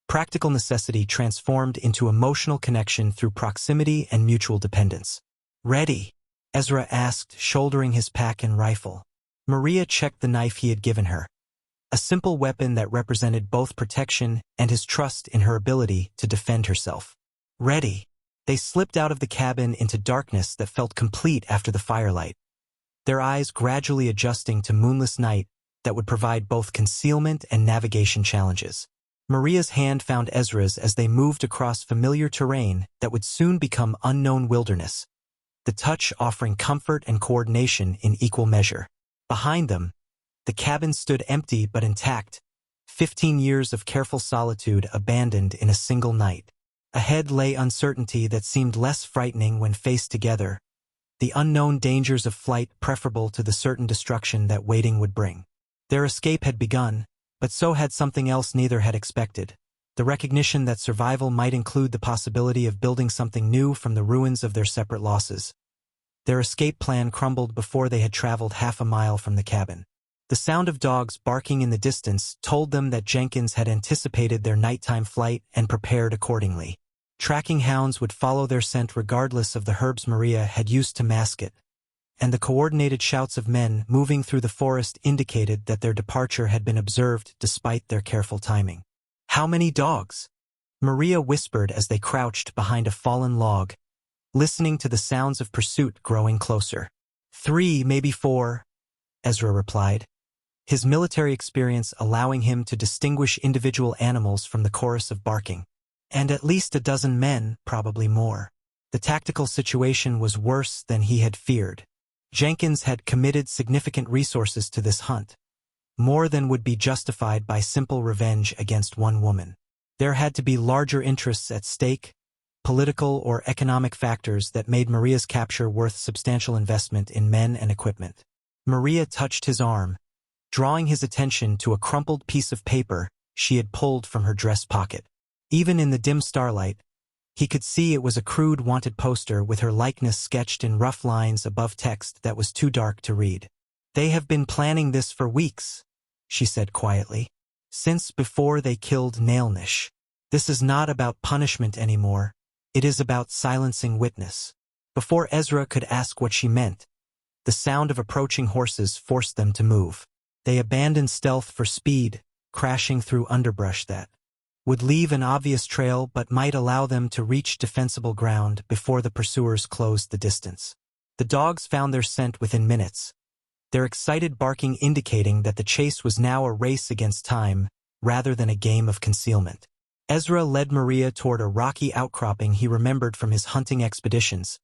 Practical necessity transformed into emotional connection through proximity and mutual dependence. "Ready?" Ezra asked, shouldering his pack and rifle. Maria checked the knife he had given her, a simple weapon that represented both protection and his trust in her ability to defend herself. "Ready." They slipped out of the cabin into darkness that felt complete after the firelight, their eyes gradually adjusting to moonless night that would provide both concealment and navigation challenges. Maria's hand found Ezra's as they moved across familiar terrain that would soon become unknown wilderness, the touch offering comfort and coordination in equal measure. Behind them, the cabin stood empty but intact, 15 years of careful solitude abandoned in a single night. Ahead lay uncertainty that seemed less frightening when faced together, the unknown dangers of flight preferable to the certain destruction that waiting would bring. Their escape had begun, but so had something else neither had expected, the recognition that survival might include the possibility of building something new from the ruins of their separate losses. Their escape plan crumbled before they had traveled half a mile from the cabin. The sound of dogs barking in the distance told them that Jenkins had anticipated their nighttime flight and prepared accordingly. Tracking hounds would follow their scent regardless of the herbs Maria had used to mask it, and the coordinated shouts of men moving through the forest indicated that their departure had been observed despite their careful timing. "How many dogs?" Maria whispered as they crouched behind a fallen log, listening to the sounds of pursuit growing closer. "3, maybe 4, Ezra replied, his military experience allowing him to distinguish individual animals from the chorus of barking. "And at least a dozen men, probably more." The tactical situation was worse than he had feared. Jenkins had committed significant resources to this hunt, more than would be justified by simple revenge against one woman. There had to be larger interests at stake, political or economic factors that made Maria's capture worth substantial investment in men and equipment. Maria touched his arm, drawing his attention to a crumpled piece of paper she had pulled from her dress pocket. Even in the dim starlight, he could see it was a crude wanted poster with her likeness sketched in rough lines above text that was too dark to read. "They have been planning this for weeks," she said quietly. "Since before they killed Nailnish. This is not about punishment anymore. It is about silencing witness." Before Ezra could ask what she meant, the sound of approaching horses forced them to move. They abandoned stealth for speed, crashing through underbrush that would leave an obvious trail but might allow them to reach defensible ground before the pursuers closed the distance. The dogs found their scent within minutes, their excited barking indicating that the chase was now a race against time rather than a game of concealment. Ezra led Maria toward a rocky outcropping he remembered from his hunting expeditions,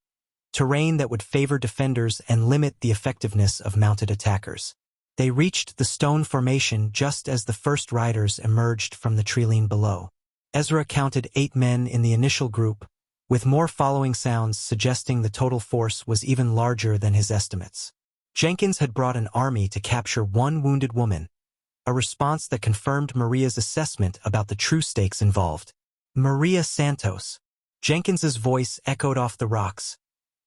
terrain that would favor defenders and limit the effectiveness of mounted attackers. They reached the stone formation just as the first riders emerged from the treeline below. Ezra counted 8 men in the initial group, with more following sounds suggesting the total force was even larger than his estimates. Jenkins had brought an army to capture one wounded woman, a response that confirmed Maria's assessment about the true stakes involved. "Maria Santos." Jenkins's voice echoed off the rocks,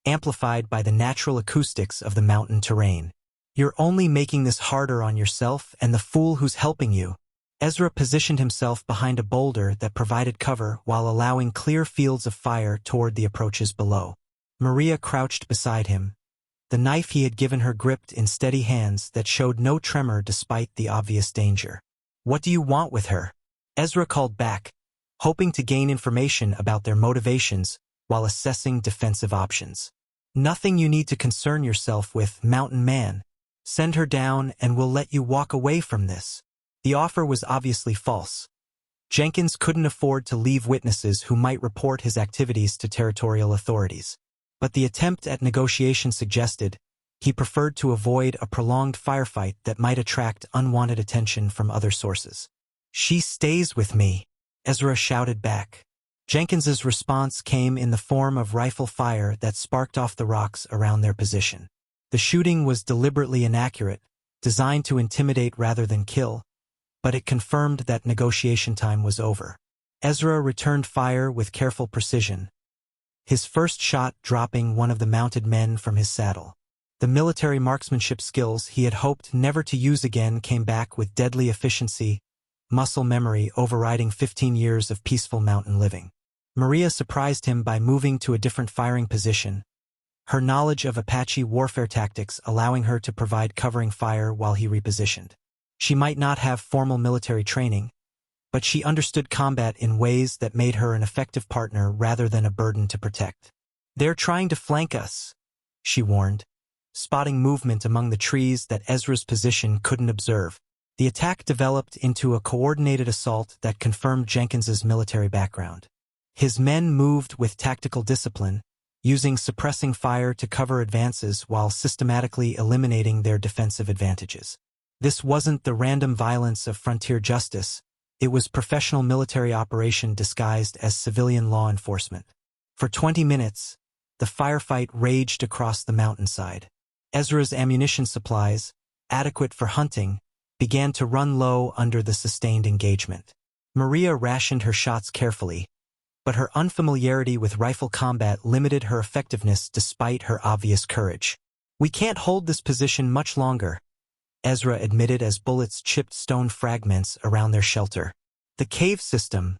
amplified by the natural acoustics of the mountain terrain. "You're only making this harder on yourself and the fool who's helping you." Ezra positioned himself behind a boulder that provided cover while allowing clear fields of fire toward the approaches below. Maria crouched beside him, the knife he had given her gripped in steady hands that showed no tremor despite the obvious danger. "What do you want with her?" Ezra called back, hoping to gain information about their motivations while assessing defensive options. "Nothing you need to concern yourself with, mountain man. Send her down and we'll let you walk away from this." The offer was obviously false. Jenkins couldn't afford to leave witnesses who might report his activities to territorial authorities. But the attempt at negotiation suggested he preferred to avoid a prolonged firefight that might attract unwanted attention from other sources. "She stays with me," Ezra shouted back. Jenkins's response came in the form of rifle fire that sparked off the rocks around their position. The shooting was deliberately inaccurate, designed to intimidate rather than kill, but it confirmed that negotiation time was over. Ezra returned fire with careful precision, his first shot dropping one of the mounted men from his saddle. The military marksmanship skills he had hoped never to use again came back with deadly efficiency, muscle memory overriding 15 years of peaceful mountain living. Maria surprised him by moving to a different firing position, her knowledge of Apache warfare tactics allowing her to provide covering fire while he repositioned. She might not have formal military training, but she understood combat in ways that made her an effective partner rather than a burden to protect. "They're trying to flank us," she warned, spotting movement among the trees that Ezra's position couldn't observe. The attack developed into a coordinated assault that confirmed Jenkins's military background. His men moved with tactical discipline, using suppressing fire to cover advances while systematically eliminating their defensive advantages. This wasn't the random violence of frontier justice, it was professional military operation disguised as civilian law enforcement. For 20 minutes, the firefight raged across the mountainside. EZRA's ammunition supplies, adequate for hunting, began to run low under the sustained engagement. Maria rationed her shots carefully, but her unfamiliarity with rifle combat limited her effectiveness despite her obvious courage. "We can't hold this position much longer," EZRA admitted as bullets chipped stone fragments around their shelter. "The cave system,"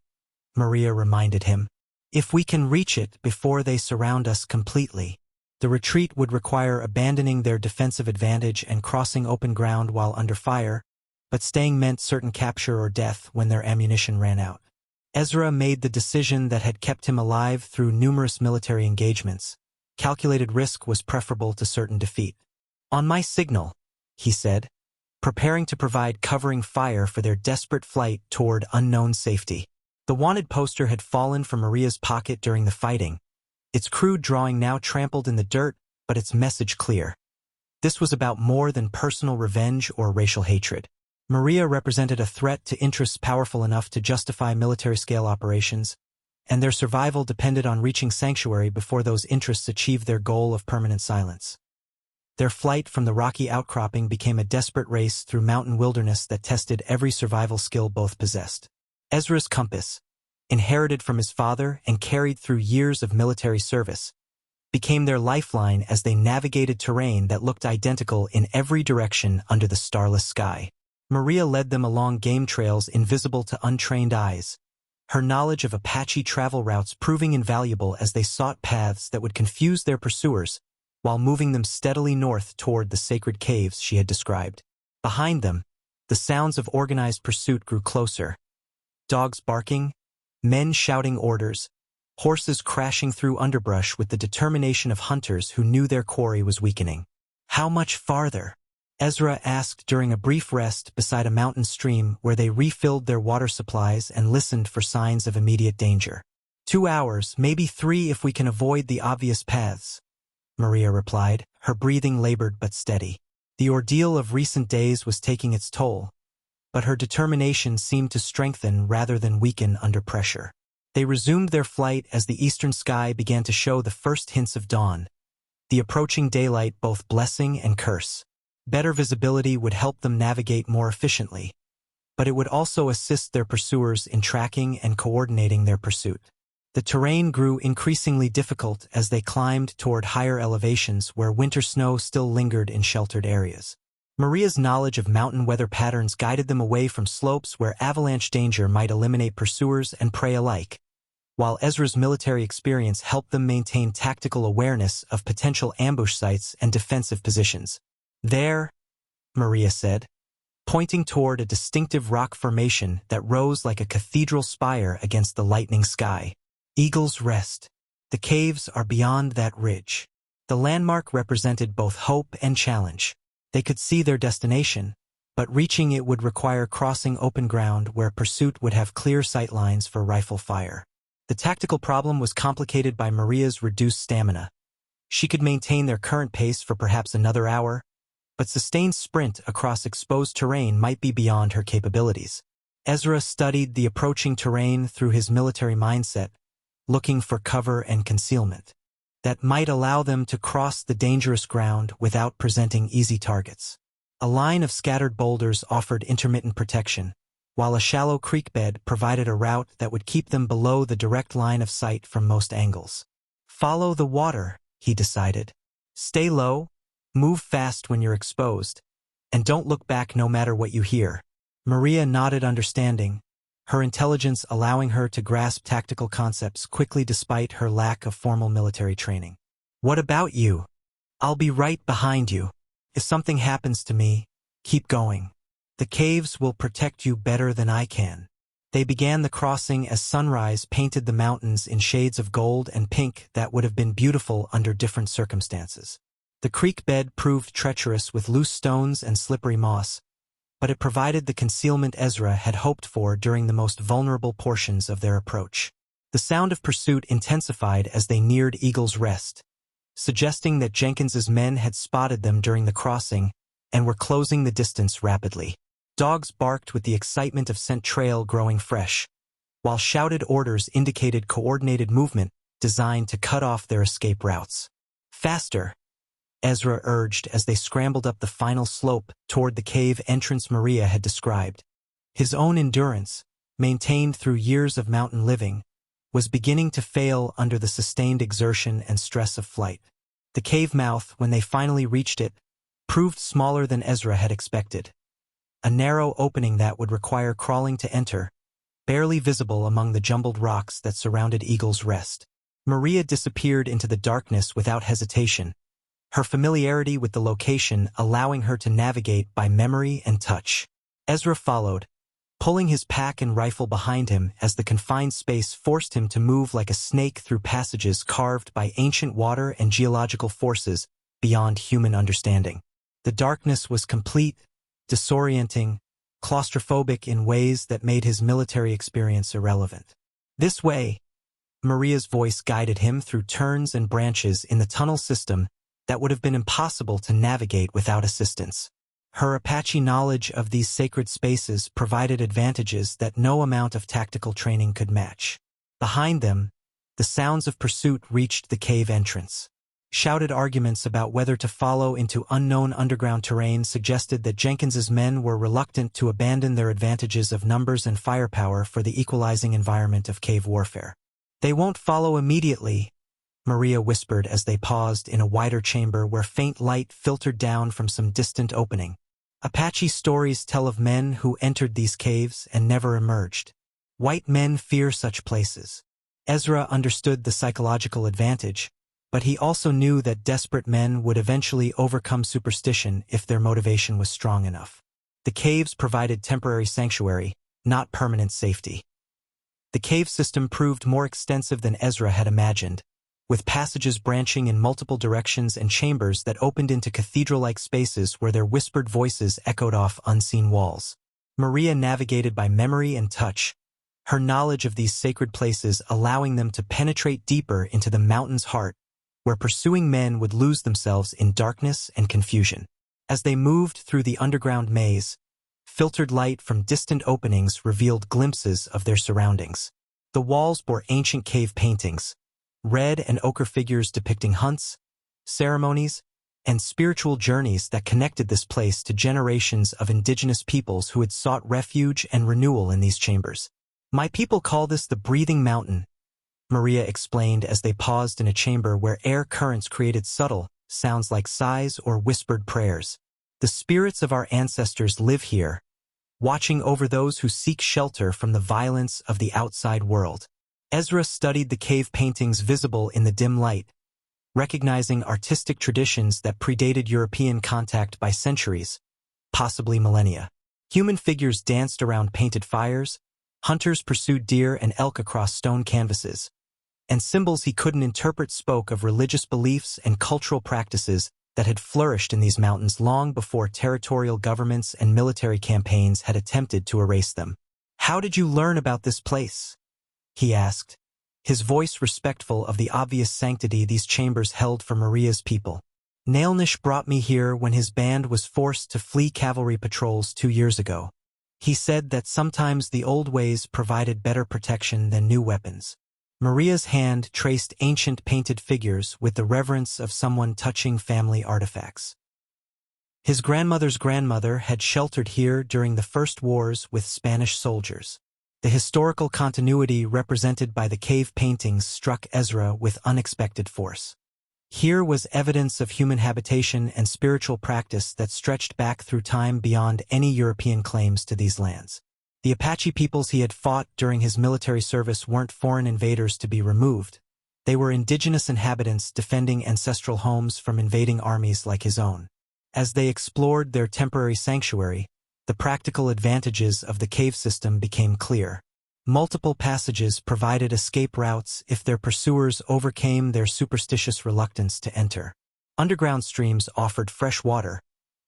Maria reminded him. "If we can reach it before they surround us completely." The retreat would require abandoning their defensive advantage and crossing open ground while under fire, but staying meant certain capture or death when their ammunition ran out. EZRA made the decision that had kept him alive through numerous military engagements. Calculated risk was preferable to certain defeat. "On my signal," he said, preparing to provide covering fire for their desperate flight toward unknown safety. The wanted poster had fallen from Maria's pocket during the fighting, its crude drawing now trampled in the dirt, but its message clear. This was about more than personal revenge or racial hatred. Maria represented a threat to interests powerful enough to justify military-scale operations, and their survival depended on reaching sanctuary before those interests achieved their goal of permanent silence. Their flight from the rocky outcropping became a desperate race through mountain wilderness that tested every survival skill both possessed. EZRA's compass, inherited from his father and carried through years of military service, became their lifeline as they navigated terrain that looked identical in every direction under the starless sky. Maria led them along game trails invisible to untrained eyes, her knowledge of Apache travel routes proving invaluable as they sought paths that would confuse their pursuers while moving them steadily north toward the sacred caves she had described. Behind them, the sounds of organized pursuit grew closer. Dogs barking, men shouting orders, horses crashing through underbrush with the determination of hunters who knew their quarry was weakening. "How much farther?" EZRA asked during a brief rest beside a mountain stream where they refilled their water supplies and listened for signs of immediate danger. 2 hours, maybe 3 if we can avoid the obvious paths," Maria replied, her breathing labored but steady. The ordeal of recent days was taking its toll, but her determination seemed to strengthen rather than weaken under pressure. They resumed their flight as the eastern sky began to show the first hints of dawn, the approaching daylight both blessing and curse. Better visibility would help them navigate more efficiently, but it would also assist their pursuers in tracking and coordinating their pursuit. The terrain grew increasingly difficult as they climbed toward higher elevations where winter snow still lingered in sheltered areas. Maria's knowledge of mountain weather patterns guided them away from slopes where avalanche danger might eliminate pursuers and prey alike, while EZRA's military experience helped them maintain tactical awareness of potential ambush sites and defensive positions. "There," Maria said, pointing toward a distinctive rock formation that rose like a cathedral spire against the lightning sky. "Eagle's Rest. The caves are beyond that ridge." The landmark represented both hope and challenge. They could see their destination, but reaching it would require crossing open ground where pursuit would have clear sight lines for rifle fire. The tactical problem was complicated by Maria's reduced stamina. She could maintain their current pace for perhaps another hour, but sustained sprint across exposed terrain might be beyond her capabilities. EZRA studied the approaching terrain through his military mindset, looking for cover and concealment that might allow them to cross the dangerous ground without presenting easy targets. A line of scattered boulders offered intermittent protection, while a shallow creek bed provided a route that would keep them below the direct line of sight from most angles. "Follow the water," he decided. "Stay low, move fast when you're exposed, and don't look back no matter what you hear." Maria nodded understanding, her intelligence allowing her to grasp tactical concepts quickly despite her lack of formal military training. "What about you? I'll be right behind you. If something happens to me, keep going. The caves will protect you better than I can." They began the crossing as sunrise painted the mountains in shades of gold and pink that would have been beautiful under different circumstances. The creek bed proved treacherous with loose stones and slippery moss, but it provided the concealment Ezra had hoped for during the most vulnerable portions of their approach. The sound of pursuit intensified as they neared Eagle's Rest, suggesting that Jenkins's men had spotted them during the crossing and were closing the distance rapidly. Dogs barked with the excitement of scent trail growing fresh, while shouted orders indicated coordinated movement designed to cut off their escape routes. "Faster," Ezra urged as they scrambled up the final slope toward the cave entrance Maria had described. His own endurance, maintained through years of mountain living, was beginning to fail under the sustained exertion and stress of flight. The cave mouth, when they finally reached it, proved smaller than Ezra had expected. A narrow opening that would require crawling to enter, barely visible among the jumbled rocks that surrounded Eagle's Rest. Maria disappeared into the darkness without hesitation, her familiarity with the location allowing her to navigate by memory and touch. Ezra followed, pulling his pack and rifle behind him as the confined space forced him to move like a snake through passages carved by ancient water and geological forces beyond human understanding. The darkness was complete, disorienting, claustrophobic in ways that made his military experience irrelevant. "This way," Maria's voice guided him through turns and branches in the tunnel system that would have been impossible to navigate without assistance. Her Apache knowledge of these sacred spaces provided advantages that no amount of tactical training could match. Behind them, the sounds of pursuit reached the cave entrance. Shouted arguments about whether to follow into unknown underground terrain suggested that Jenkins's men were reluctant to abandon their advantages of numbers and firepower for the equalizing environment of cave warfare. "They won't follow immediately," Maria whispered as they paused in a wider chamber where faint light filtered down from some distant opening. "Apache stories tell of men who entered these caves and never emerged. White men fear such places." Ezra understood the psychological advantage, but he also knew that desperate men would eventually overcome superstition if their motivation was strong enough. The caves provided temporary sanctuary, not permanent safety. The cave system proved more extensive than Ezra had imagined, with passages branching in multiple directions and chambers that opened into cathedral-like spaces where their whispered voices echoed off unseen walls. Maria navigated by memory and touch, her knowledge of these sacred places allowing them to penetrate deeper into the mountain's heart, where pursuing men would lose themselves in darkness and confusion. As they moved through the underground maze, filtered light from distant openings revealed glimpses of their surroundings. The walls bore ancient cave paintings, red and ochre figures depicting hunts, ceremonies, and spiritual journeys that connected this place to generations of indigenous peoples who had sought refuge and renewal in these chambers. "My people call this the breathing mountain," Maria explained as they paused in a chamber where air currents created subtle sounds like sighs or whispered prayers. "The spirits of our ancestors live here, watching over those who seek shelter from the violence of the outside world." Ezra studied the cave paintings visible in the dim light, recognizing artistic traditions that predated European contact by centuries, possibly millennia. Human figures danced around painted fires, hunters pursued deer and elk across stone canvases, and symbols he couldn't interpret spoke of religious beliefs and cultural practices that had flourished in these mountains long before territorial governments and military campaigns had attempted to erase them. "How did you learn about this place?" he asked, his voice respectful of the obvious sanctity these chambers held for Maria's people. "Nailnish brought me here when his band was forced to flee cavalry patrols 2 years ago. He said that sometimes the old ways provided better protection than new weapons." Maria's hand traced ancient painted figures with the reverence of someone touching family artifacts. His grandmother's grandmother had sheltered here during the first wars with Spanish soldiers. The historical continuity represented by the cave paintings struck Ezra with unexpected force. Here was evidence of human habitation and spiritual practice that stretched back through time beyond any European claims to these lands. The Apache peoples he had fought during his military service weren't foreign invaders to be removed. They were indigenous inhabitants defending ancestral homes from invading armies like his own. As they explored their temporary sanctuary, the practical advantages of the cave system became clear. Multiple passages provided escape routes if their pursuers overcame their superstitious reluctance to enter. Underground streams offered fresh water,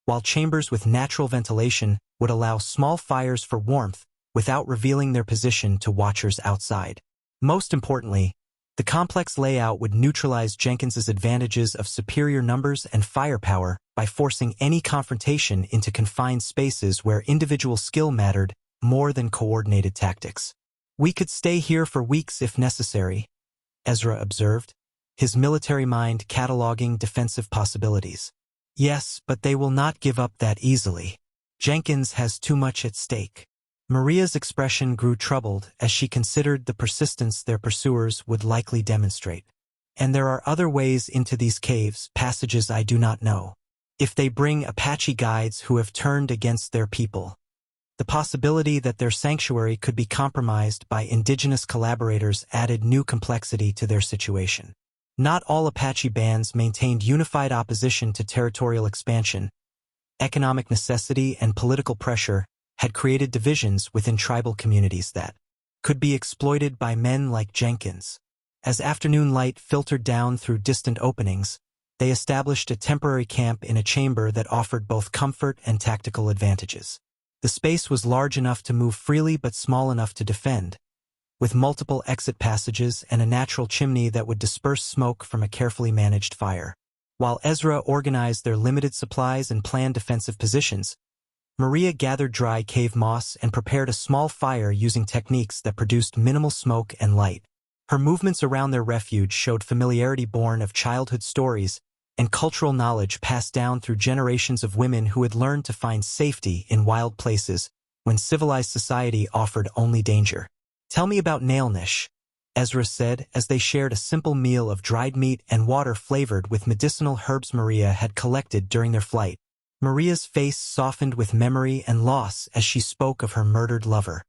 while chambers with natural ventilation would allow small fires for warmth without revealing their position to watchers outside. Most importantly, the complex layout would neutralize Jenkins's advantages of superior numbers and firepower by forcing any confrontation into confined spaces where individual skill mattered more than coordinated tactics. "We could stay here for weeks if necessary," Ezra observed, his military mind cataloging defensive possibilities. "Yes, but they will not give up that easily. Jenkins has too much at stake." Maria's expression grew troubled as she considered the persistence their pursuers would likely demonstrate. "And there are other ways into these caves, passages I do not know. If they bring Apache guides who have turned against their people, the possibility that their sanctuary could be compromised by indigenous collaborators added new complexity to their situation. Not all Apache bands maintained unified opposition to territorial expansion. Economic necessity and political pressure had created divisions within tribal communities that could be exploited by men like Jenkins. As afternoon light filtered down through distant openings, they established a temporary camp in a chamber that offered both comfort and tactical advantages. The space was large enough to move freely but small enough to defend, with multiple exit passages and a natural chimney that would disperse smoke from a carefully managed fire. While Ezra organized their limited supplies and planned defensive positions, Maria gathered dry cave moss and prepared a small fire using techniques that produced minimal smoke and light. Her movements around their refuge showed familiarity born of childhood stories and cultural knowledge passed down through generations of women who had learned to find safety in wild places when civilized society offered only danger. "Tell me about Nailnish," Ezra said as they shared a simple meal of dried meat and water flavored with medicinal herbs Maria had collected during their flight. Maria's face softened with memory and loss as she spoke of her murdered lover.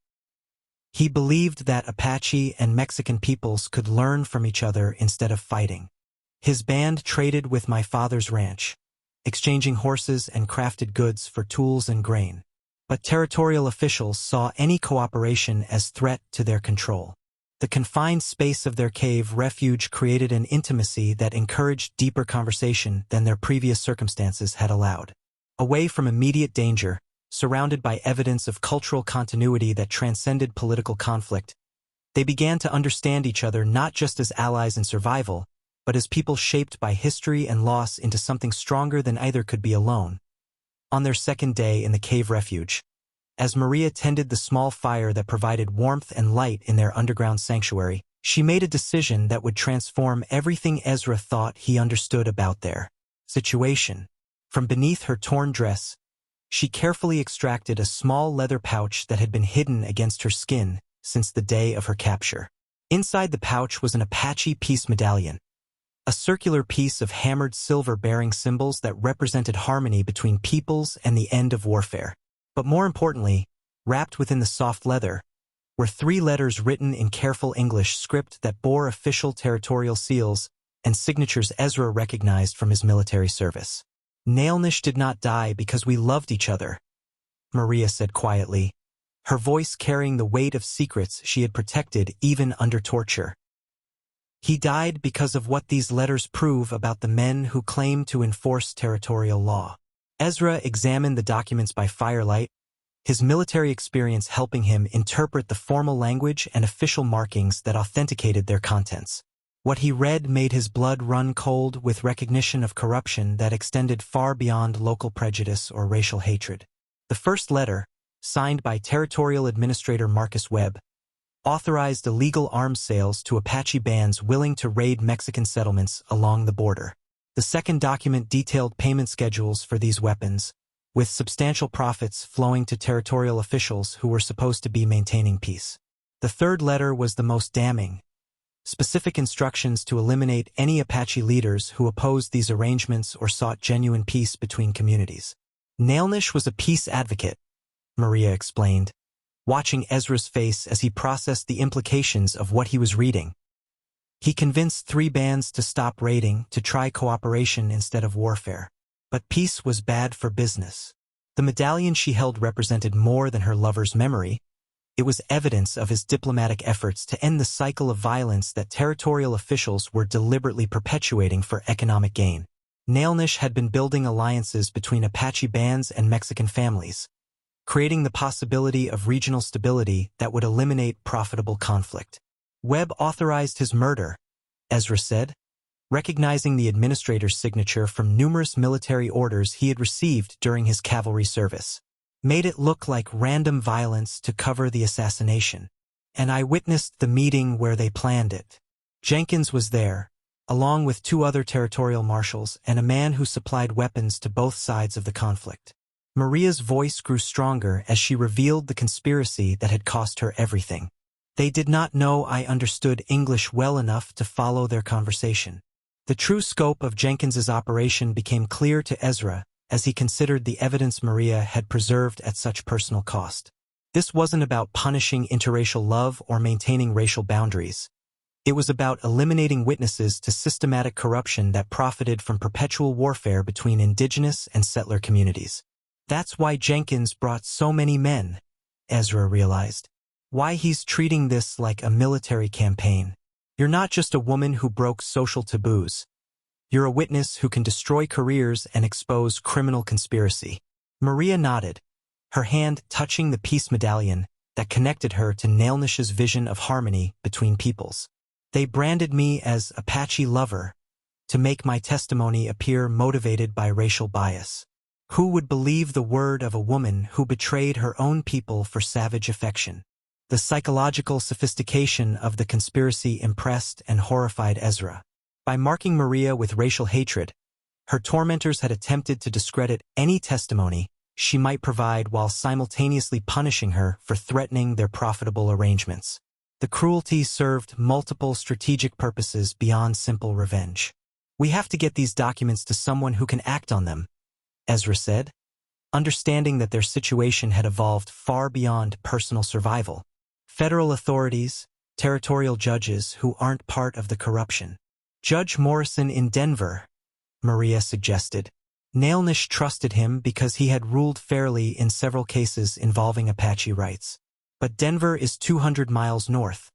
"He believed that Apache and Mexican peoples could learn from each other instead of fighting. His band traded with my father's ranch, exchanging horses and crafted goods for tools and grain. But territorial officials saw any cooperation as threat to their control. The confined space of their cave refuge created an intimacy that encouraged deeper conversation than their previous circumstances had allowed. Away from immediate danger, surrounded by evidence of cultural continuity that transcended political conflict, they began to understand each other not just as allies in survival, but as people shaped by history and loss into something stronger than either could be alone. On their second day in the cave refuge, as Maria tended the small fire that provided warmth and light in their underground sanctuary, she made a decision that would transform everything Ezra thought he understood about their situation. From beneath her torn dress, she carefully extracted a small leather pouch that had been hidden against her skin since the day of her capture. Inside the pouch was an Apache peace medallion, a circular piece of hammered silver bearing symbols that represented harmony between peoples and the end of warfare. But more importantly, wrapped within the soft leather, were 3 letters written in careful English script that bore official territorial seals and signatures Ezra recognized from his military service. "Nailnish did not die because we loved each other," Maria said quietly, her voice carrying the weight of secrets she had protected even under torture. "He died because of what these letters prove about the men who claim to enforce territorial law." Ezra examined the documents by firelight, his military experience helping him interpret the formal language and official markings that authenticated their contents. What he read made his blood run cold with recognition of corruption that extended far beyond local prejudice or racial hatred. The first letter, signed by Territorial Administrator Marcus Webb, authorized illegal arms sales to Apache bands willing to raid Mexican settlements along the border. The second document detailed payment schedules for these weapons, with substantial profits flowing to territorial officials who were supposed to be maintaining peace. The third letter was the most damning. Specific instructions to eliminate any Apache leaders who opposed these arrangements or sought genuine peace between communities. Nailnish was a peace advocate, Maria explained, watching Ezra's face as he processed the implications of what he was reading. He convinced 3 bands to stop raiding, to try cooperation instead of warfare. But peace was bad for business. The medallion she held represented more than her lover's memory. It was evidence of his diplomatic efforts to end the cycle of violence that territorial officials were deliberately perpetuating for economic gain. Nailnish had been building alliances between Apache bands and Mexican families, creating the possibility of regional stability that would eliminate profitable conflict. Webb authorized his murder, Ezra said, recognizing the administrator's signature from numerous military orders he had received during his cavalry service. Made it look like random violence to cover the assassination. And I witnessed the meeting where they planned it. Jenkins was there, along with 2 other territorial marshals and a man who supplied weapons to both sides of the conflict. Maria's voice grew stronger as she revealed the conspiracy that had cost her everything. They did not know I understood English well enough to follow their conversation. The true scope of Jenkins's operation became clear to Ezra as he considered the evidence Maria had preserved at such personal cost. This wasn't about punishing interracial love or maintaining racial boundaries. It was about eliminating witnesses to systematic corruption that profited from perpetual warfare between indigenous and settler communities. That's why Jenkins brought so many men, Ezra realized. Why he's treating this like a military campaign. You're not just a woman who broke social taboos. You're a witness who can destroy careers and expose criminal conspiracy. Maria nodded, her hand touching the peace medallion that connected her to Nailnish's vision of harmony between peoples. They branded me as Apache Lover to make my testimony appear motivated by racial bias. Who would believe the word of a woman who betrayed her own people for savage affection? The psychological sophistication of the conspiracy impressed and horrified Ezra. By marking Maria with racial hatred, her tormentors had attempted to discredit any testimony she might provide while simultaneously punishing her for threatening their profitable arrangements. The cruelty served multiple strategic purposes beyond simple revenge. We have to get these documents to someone who can act on them, Ezra said, understanding that their situation had evolved far beyond personal survival. Federal authorities, territorial judges who aren't part of the corruption. Judge Morrison in Denver, Maria suggested. Nailnish trusted him because he had ruled fairly in several cases involving Apache rights. But Denver is 200 miles north,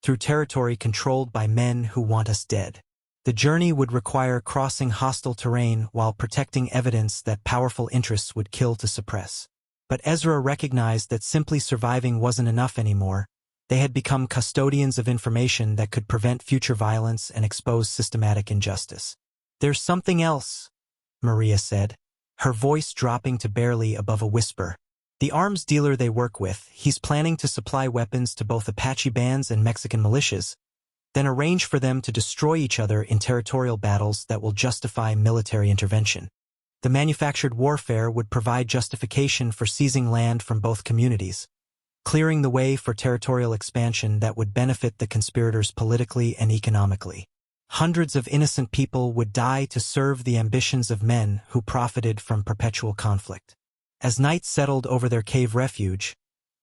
through territory controlled by men who want us dead. The journey would require crossing hostile terrain while protecting evidence that powerful interests would kill to suppress. But Ezra recognized that simply surviving wasn't enough anymore. They had become custodians of information that could prevent future violence and expose systematic injustice. There's something else, Maria said, her voice dropping to barely above a whisper. The arms dealer they work with, he's planning to supply weapons to both Apache bands and Mexican militias, then arrange for them to destroy each other in territorial battles that will justify military intervention. The manufactured warfare would provide justification for seizing land from both communities, clearing the way for territorial expansion that would benefit the conspirators politically and economically. Hundreds of innocent people would die to serve the ambitions of men who profited from perpetual conflict. As night settled over their cave refuge,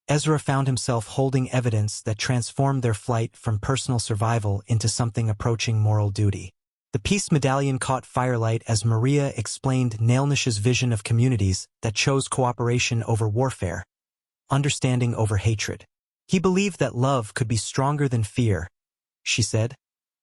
Ezra found himself holding evidence that transformed their flight from personal survival into something approaching moral duty. The peace medallion caught firelight as Maria explained Nailnish's vision of communities that chose cooperation over warfare, understanding over hatred. He believed that love could be stronger than fear, she said,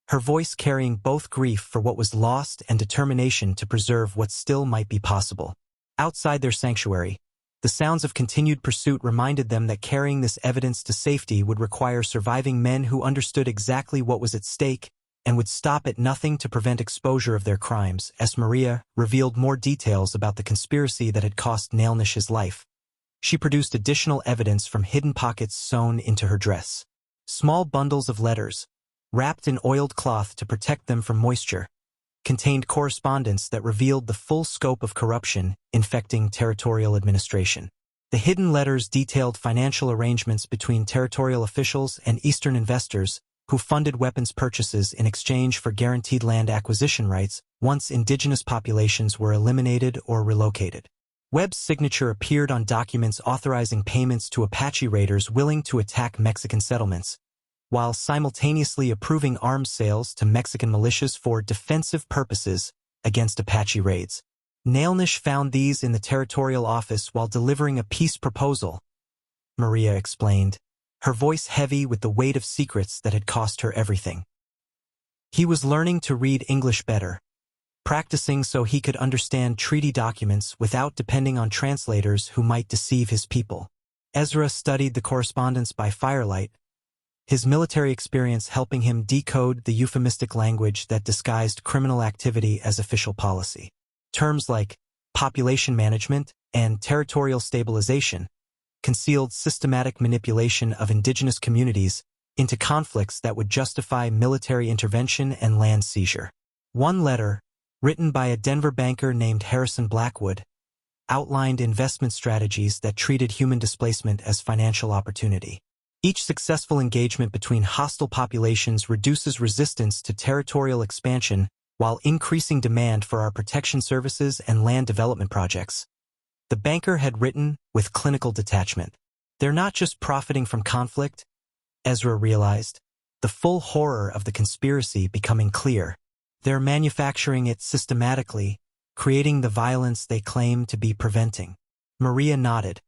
her voice carrying both grief for what was lost and determination to preserve what still might be possible. Outside their sanctuary, the sounds of continued pursuit reminded them that carrying this evidence to safety would require surviving men who understood exactly what was at stake and would stop at nothing to prevent exposure of their crimes, as Maria revealed more details about the conspiracy that had cost Nailnish his life. She produced additional evidence from hidden pockets sewn into her dress. Small bundles of letters, wrapped in oiled cloth to protect them from moisture, contained correspondence that revealed the full scope of corruption infecting territorial administration. The hidden letters detailed financial arrangements between territorial officials and Eastern investors who funded weapons purchases in exchange for guaranteed land acquisition rights once indigenous populations were eliminated or relocated. Webb's signature appeared on documents authorizing payments to Apache raiders willing to attack Mexican settlements, while simultaneously approving arms sales to Mexican militias for defensive purposes against Apache raids. Nailnish found these in the territorial office while delivering a peace proposal, Maria explained, her voice heavy with the weight of secrets that had cost her everything. He was learning to read English better, practicing so he could understand treaty documents without depending on translators who might deceive his people. Ezra studied the correspondence by firelight, his military experience helping him decode the euphemistic language that disguised criminal activity as official policy. Terms like population management and territorial stabilization concealed systematic manipulation of indigenous communities into conflicts that would justify military intervention and land seizure. One letter, written by a Denver banker named Harrison Blackwood, outlined investment strategies that treated human displacement as financial opportunity. Each successful engagement between hostile populations reduces resistance to territorial expansion while increasing demand for our protection services and land development projects. The banker had written with clinical detachment. They're not just profiting from conflict, Ezra realized, the full horror of the conspiracy becoming clear. They're manufacturing it systematically, creating the violence they claim to be preventing. Maria nodded,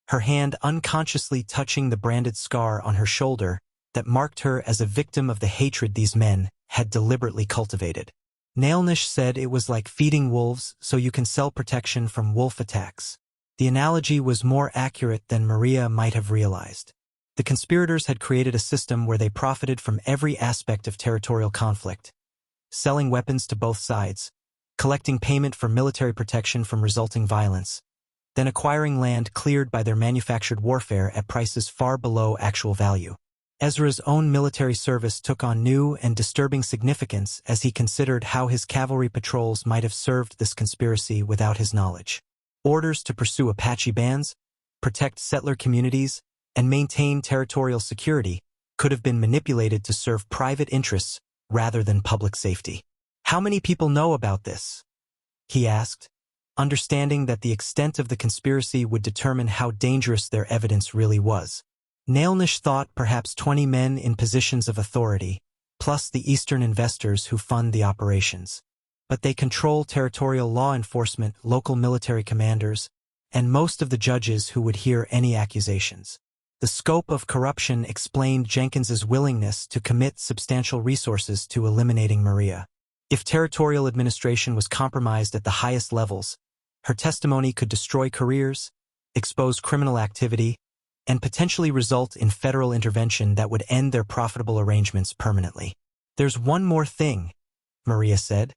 her hand unconsciously touching the branded scar on her shoulder that marked her as a victim of the hatred these men had deliberately cultivated. Nailnish said it was like feeding wolves so you can sell protection from wolf attacks. The analogy was more accurate than Maria might have realized. The conspirators had created a system where they profited from every aspect of territorial conflict, selling weapons to both sides, collecting payment for military protection from resulting violence, then acquiring land cleared by their manufactured warfare at prices far below actual value. Ezra's own military service took on new and disturbing significance as he considered how his cavalry patrols might have served this conspiracy without his knowledge. Orders to pursue Apache bands, protect settler communities, and maintain territorial security could have been manipulated to serve private interests rather than public safety. How many people know about this? He asked, understanding that the extent of the conspiracy would determine how dangerous their evidence really was. Nailnish thought perhaps 20 men in positions of authority, plus the Eastern investors who fund the operations. But they control territorial law enforcement, local military commanders, and most of the judges who would hear any accusations. The scope of corruption explained Jenkins's willingness to commit substantial resources to eliminating Maria. If territorial administration was compromised at the highest levels, her testimony could destroy careers, expose criminal activity, and potentially result in federal intervention that would end their profitable arrangements permanently. There's one more thing, Maria said,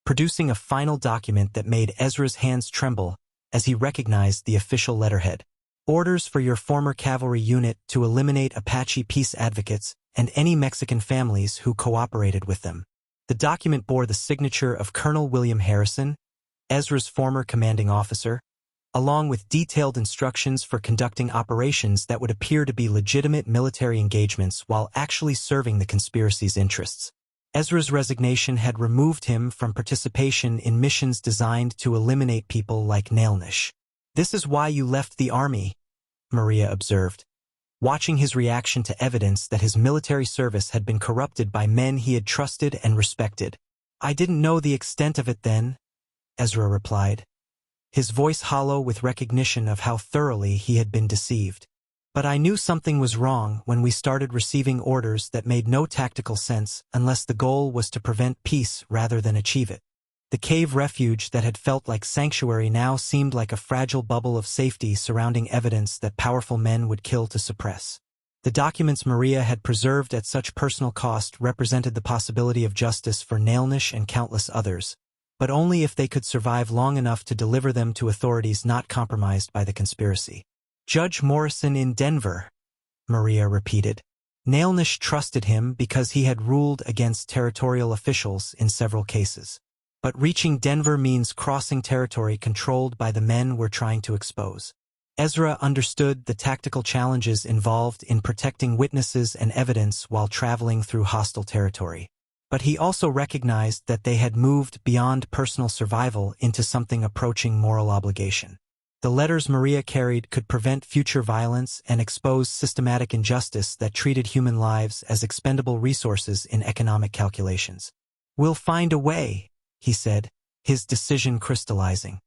producing a final document that made Ezra's hands tremble as he recognized the official letterhead. Orders for your former cavalry unit to eliminate Apache peace advocates and any Mexican families who cooperated with them. The document bore the signature of Colonel William Harrison, Ezra's former commanding officer, along with detailed instructions for conducting operations that would appear to be legitimate military engagements while actually serving the conspiracy's interests. Ezra's resignation had removed him from participation in missions designed to eliminate people like Nailnish. This is why you left the army, Maria observed, watching his reaction to evidence that his military service had been corrupted by men he had trusted and respected. I didn't know the extent of it then, Ezra replied, his voice hollow with recognition of how thoroughly he had been deceived. But I knew something was wrong when we started receiving orders that made no tactical sense unless the goal was to prevent peace rather than achieve it. The cave refuge that had felt like sanctuary now seemed like a fragile bubble of safety surrounding evidence that powerful men would kill to suppress. The documents Maria had preserved at such personal cost represented the possibility of justice for Nailnish and countless others, but only if they could survive long enough to deliver them to authorities not compromised by the conspiracy. Judge Morrison in Denver, Maria repeated. Nailnish trusted him because he had ruled against territorial officials in several cases. But reaching Denver means crossing territory controlled by the men we're trying to expose. Ezra understood the tactical challenges involved in protecting witnesses and evidence while traveling through hostile territory. But he also recognized that they had moved beyond personal survival into something approaching moral obligation. The letters Maria carried could prevent future violence and expose systematic injustice that treated human lives as expendable resources in economic calculations. We'll find a way, he said, his decision crystallizing.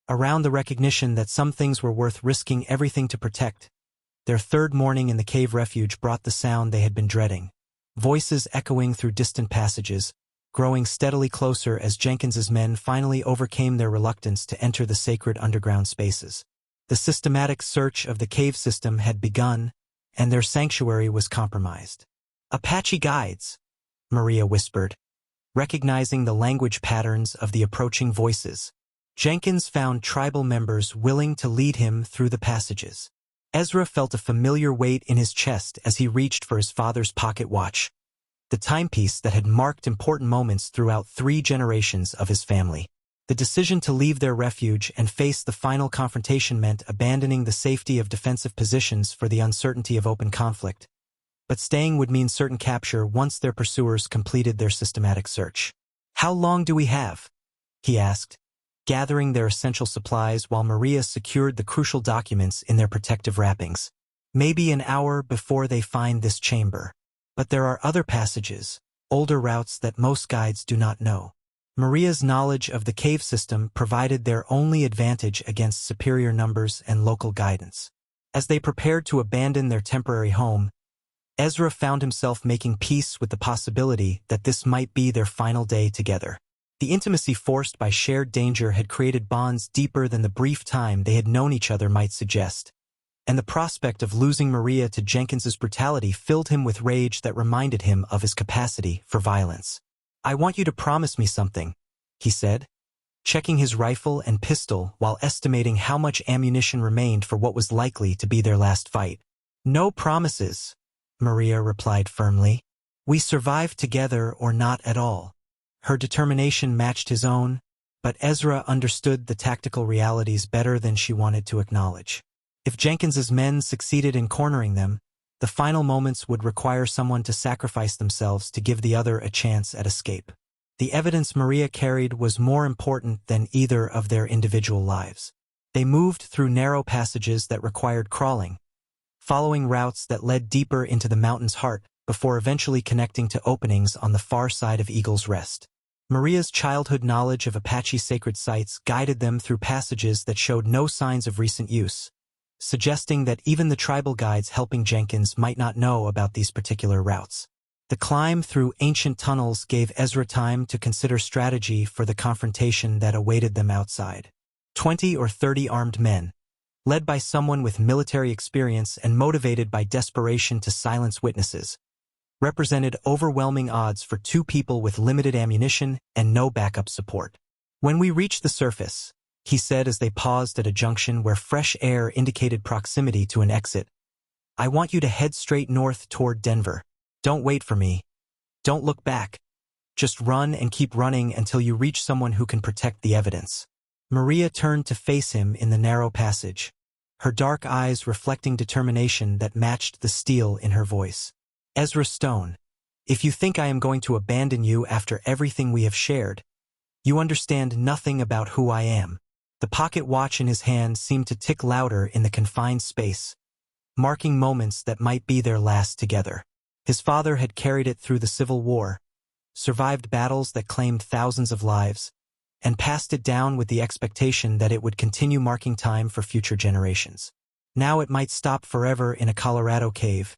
Around the recognition that some things were worth risking everything to protect, their third morning in the cave refuge brought the sound they had been dreading. Voices echoing through distant passages, growing steadily closer as Jenkins's men finally overcame their reluctance to enter the sacred underground spaces. The systematic search of the cave system had begun, and their sanctuary was compromised. "Apache guides," Maria whispered, recognizing the language patterns of the approaching voices. Jenkins found tribal members willing to lead him through the passages. Ezra felt a familiar weight in his chest as he reached for his father's pocket watch, the timepiece that had marked important moments throughout 3 generations of his family. The decision to leave their refuge and face the final confrontation meant abandoning the safety of defensive positions for the uncertainty of open conflict. But staying would mean certain capture once their pursuers completed their systematic search. "How long do we have?" he asked, gathering their essential supplies while Maria secured the crucial documents in their protective wrappings. "Maybe an hour before they find this chamber. But there are other passages, older routes that most guides do not know." Maria's knowledge of the cave system provided their only advantage against superior numbers and local guidance. As they prepared to abandon their temporary home, Ezra found himself making peace with the possibility that this might be their final day together. The intimacy forced by shared danger had created bonds deeper than the brief time they had known each other might suggest, and the prospect of losing Maria to Jenkins's brutality filled him with rage that reminded him of his capacity for violence. "I want you to promise me something," he said, checking his rifle and pistol while estimating how much ammunition remained for what was likely to be their last fight. "No promises," Maria replied firmly. "We survive together or not at all." Her determination matched his own, but Ezra understood the tactical realities better than she wanted to acknowledge. If Jenkins's men succeeded in cornering them, the final moments would require someone to sacrifice themselves to give the other a chance at escape. The evidence Maria carried was more important than either of their individual lives. They moved through narrow passages that required crawling, following routes that led deeper into the mountain's heart before eventually connecting to openings on the far side of Eagle's Rest. Maria's childhood knowledge of Apache sacred sites guided them through passages that showed no signs of recent use, suggesting that even the tribal guides helping Jenkins might not know about these particular routes. The climb through ancient tunnels gave Ezra time to consider strategy for the confrontation that awaited them outside. 20 or 30 armed men, led by someone with military experience and motivated by desperation to silence witnesses, represented overwhelming odds for 2 people with limited ammunition and no backup support. "When we reach the surface," he said as they paused at a junction where fresh air indicated proximity to an exit, "I want you to head straight north toward Denver. Don't wait for me. Don't look back. Just run and keep running until you reach someone who can protect the evidence." Maria turned to face him in the narrow passage, her dark eyes reflecting determination that matched the steel in her voice. "EZRA Stone, if you think I am going to abandon you after everything we have shared, you understand nothing about who I am." The pocket watch in his hand seemed to tick louder in the confined space, marking moments that might be their last together. His father had carried it through the Civil War, survived battles that claimed thousands of lives, and passed it down with the expectation that it would continue marking time for future generations. Now it might stop forever in a Colorado cave,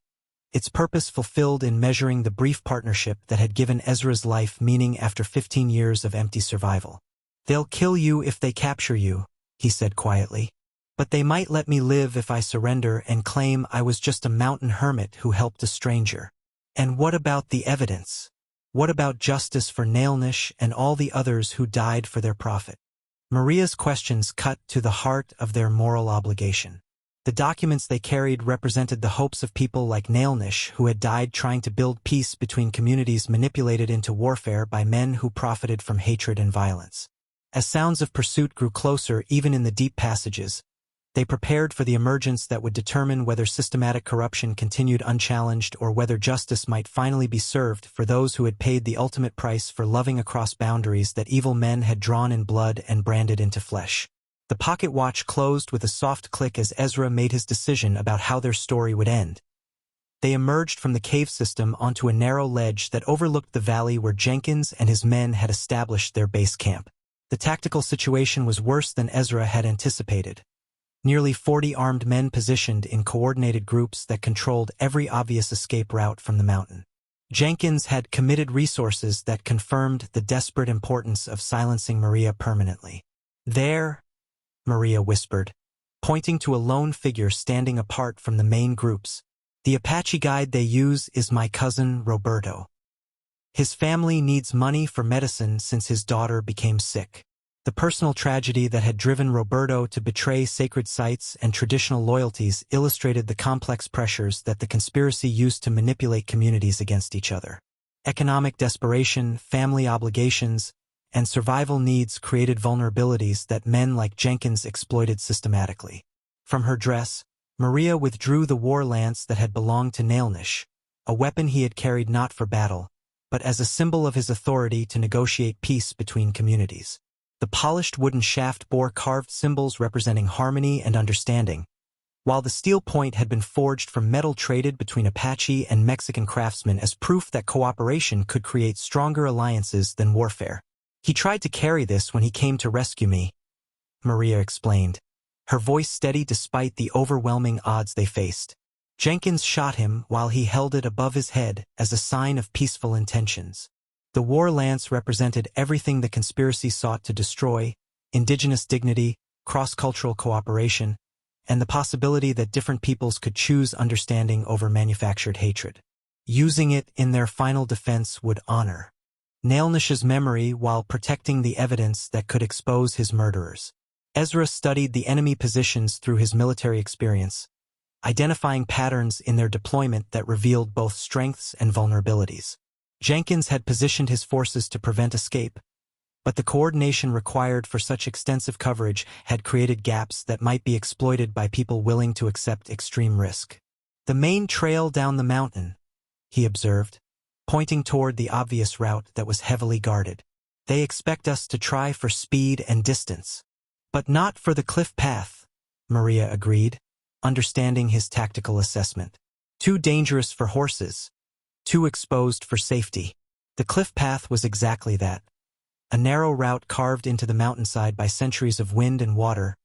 its purpose fulfilled in measuring the brief partnership that had given Ezra's life meaning after 15 years of empty survival. "They'll kill you if they capture you," he said quietly. "But they might let me live if I surrender and claim I was just a mountain hermit who helped a stranger. And what about the evidence? What about justice for Nailnish and all the others who died for their profit?" Maria's questions cut to the heart of their moral obligation. The documents they carried represented the hopes of people like Nailnish who had died trying to build peace between communities manipulated into warfare by men who profited from hatred and violence. As sounds of pursuit grew closer even in the deep passages, they prepared for the emergence that would determine whether systematic corruption continued unchallenged or whether justice might finally be served for those who had paid the ultimate price for loving across boundaries that evil men had drawn in blood and branded into flesh. The pocket watch closed with a soft click as Ezra made his decision about how their story would end. They emerged from the cave system onto a narrow ledge that overlooked the valley where Jenkins and his men had established their base camp. The tactical situation was worse than Ezra had anticipated. Nearly 40 armed men positioned in coordinated groups that controlled every obvious escape route from the mountain. Jenkins had committed resources that confirmed the desperate importance of silencing Maria permanently. "There," Maria whispered, pointing to a lone figure standing apart from the main groups. "The Apache guide they use is my cousin Roberto. His family needs money for medicine since his daughter became sick." The personal tragedy that had driven Roberto to betray sacred sites and traditional loyalties illustrated the complex pressures that the conspiracy used to manipulate communities against each other. Economic desperation, family obligations, and survival needs created vulnerabilities that men like Jenkins exploited systematically. From her dress, Maria withdrew the war lance that had belonged to Nailnish, a weapon he had carried not for battle, but as a symbol of his authority to negotiate peace between communities. The polished wooden shaft bore carved symbols representing harmony and understanding, while the steel point had been forged from metal traded between Apache and Mexican craftsmen as proof that cooperation could create stronger alliances than warfare. "He tried to carry this when he came to rescue me," Maria explained, her voice steady despite the overwhelming odds they faced. Jenkins shot him while he held it above his head as a sign of peaceful intentions. The war lance represented everything the conspiracy sought to destroy: indigenous dignity, cross-cultural cooperation, and the possibility that different peoples could choose understanding over manufactured hatred. Using it in their final defense would honor Nailnish's memory while protecting the evidence that could expose his murderers. EZRA studied the enemy positions through his military experience, identifying patterns in their deployment that revealed both strengths and vulnerabilities. Jenkins had positioned his forces to prevent escape, but the coordination required for such extensive coverage had created gaps that might be exploited by people willing to accept extreme risk. "The main trail down the mountain," he observed, pointing toward the obvious route that was heavily guarded. "They expect us to try for speed and distance." "But not for the cliff path," Maria agreed, understanding his tactical assessment. "Too dangerous for horses, too exposed for safety." The cliff path was exactly that, a narrow route carved into the mountainside by centuries of wind and water,